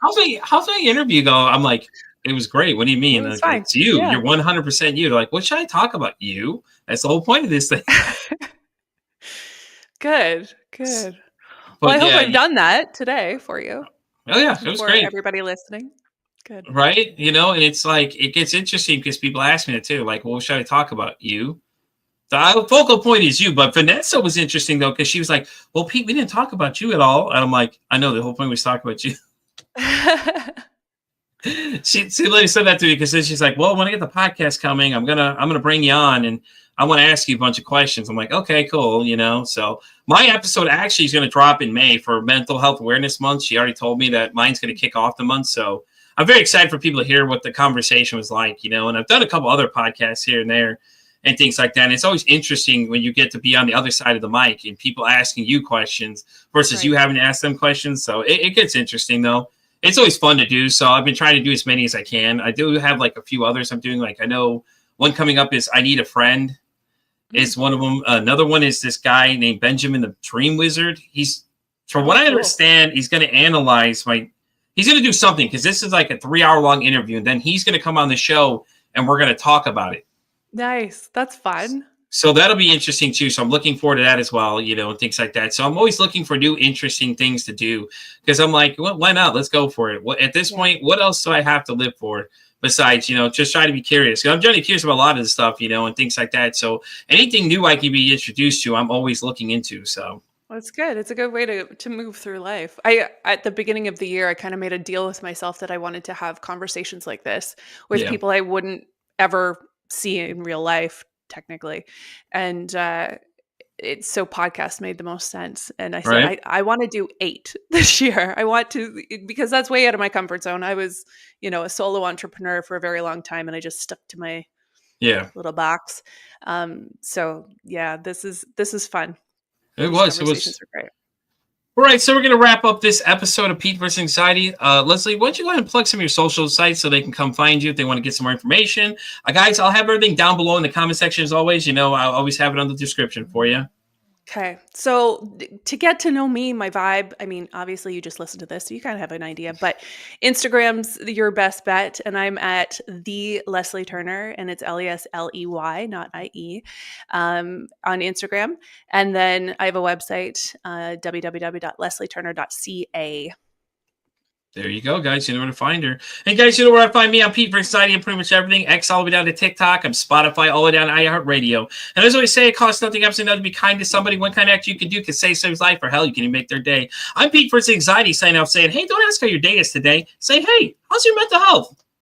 how's my interview go? I'm like, it was great. What do you mean? It was Like, fine. it's you. Yeah. You're 100% you. They're like, what should I talk about? You. That's the whole point of this thing. Good. But Well, I hope I've done that today for you. Oh yeah, it was for great. Everybody listening. Good. Right? You know, and it's like, it gets interesting because people ask me that too. Like, well, what should I talk about? You. The focal point is you, but Vanessa was interesting though, because she was like, well, Pete, we didn't talk about you at all. And I'm like, I know the whole point was talk about you. She literally said that to me because then she's like, well, when I get the podcast coming, I'm gonna bring you on and I want to ask you a bunch of questions. I'm like, okay, cool, you know. So my episode actually is gonna drop in May for Mental Health Awareness Month. She already told me that mine's gonna kick off the month. So I'm very excited for people to hear what the conversation was like, you know, and I've done a couple other podcasts here and there and things like that. And it's always interesting when you get to be on the other side of the mic and people asking you questions versus you having to ask them questions. So it gets interesting though. It's always fun to do. So I've been trying to do as many as I can. I do have like a few others I'm doing. Like I know one coming up is I Need a Friend is one of them. Another one is this guy named Benjamin the Dream Wizard. He's, from what I understand, he's going to analyze he's going to do something because this is like a 3-hour long interview. And then he's going to come on the show and we're going to talk about it. Nice. That's fun. So that'll be interesting too. So I'm looking forward to that as well, you know, and things like that. So I'm always looking for new, interesting things to do because I'm like, well, why not? Let's go for it. At this point, what else do I have to live for besides, you know, just try to be curious? I'm generally curious about a lot of the stuff, you know, and things like that. So anything new I can be introduced to, I'm always looking into. So that's good. It's a good way to move through life. At the beginning of the year, I kind of made a deal with myself that I wanted to have conversations like this with people I wouldn't ever see in real life, technically. And so podcast made the most sense. And I said, I want to do 8 this year. I want to, because that's way out of my comfort zone. I was, you know, a solo entrepreneur for a very long time and I just stuck to my little box. So yeah, this is fun. It was great. All right, so we're going to wrap up this episode of Pete vs. Anxiety. Leslie, why don't you go ahead and plug some of your social sites so they can come find you if they want to get some more information. Guys, I'll have everything down below in the comment section as always. You know, I'll always have it on the description for you. Okay. So to get to know me, my vibe, I mean, obviously you just listened to this, so you kind of have an idea, but Instagram's your best bet. And I'm at thelesleyturner and it's Lesley, not IE, on Instagram. And then I have a website, www.lesleyturner.ca. There you go, guys. You know where to find her. And guys, you know where I find me. I'm Pete for Anxiety and pretty much everything. X all the way down to TikTok. I'm Spotify all the way down to iHeartRadio. And as I always say, it costs nothing, absolutely nothing to be kind to somebody. One kind of act you can do can save someone's life, or hell, you can even make their day. I'm Pete for Anxiety signing off saying, hey, don't ask how your day is today. Say, hey, how's your mental health?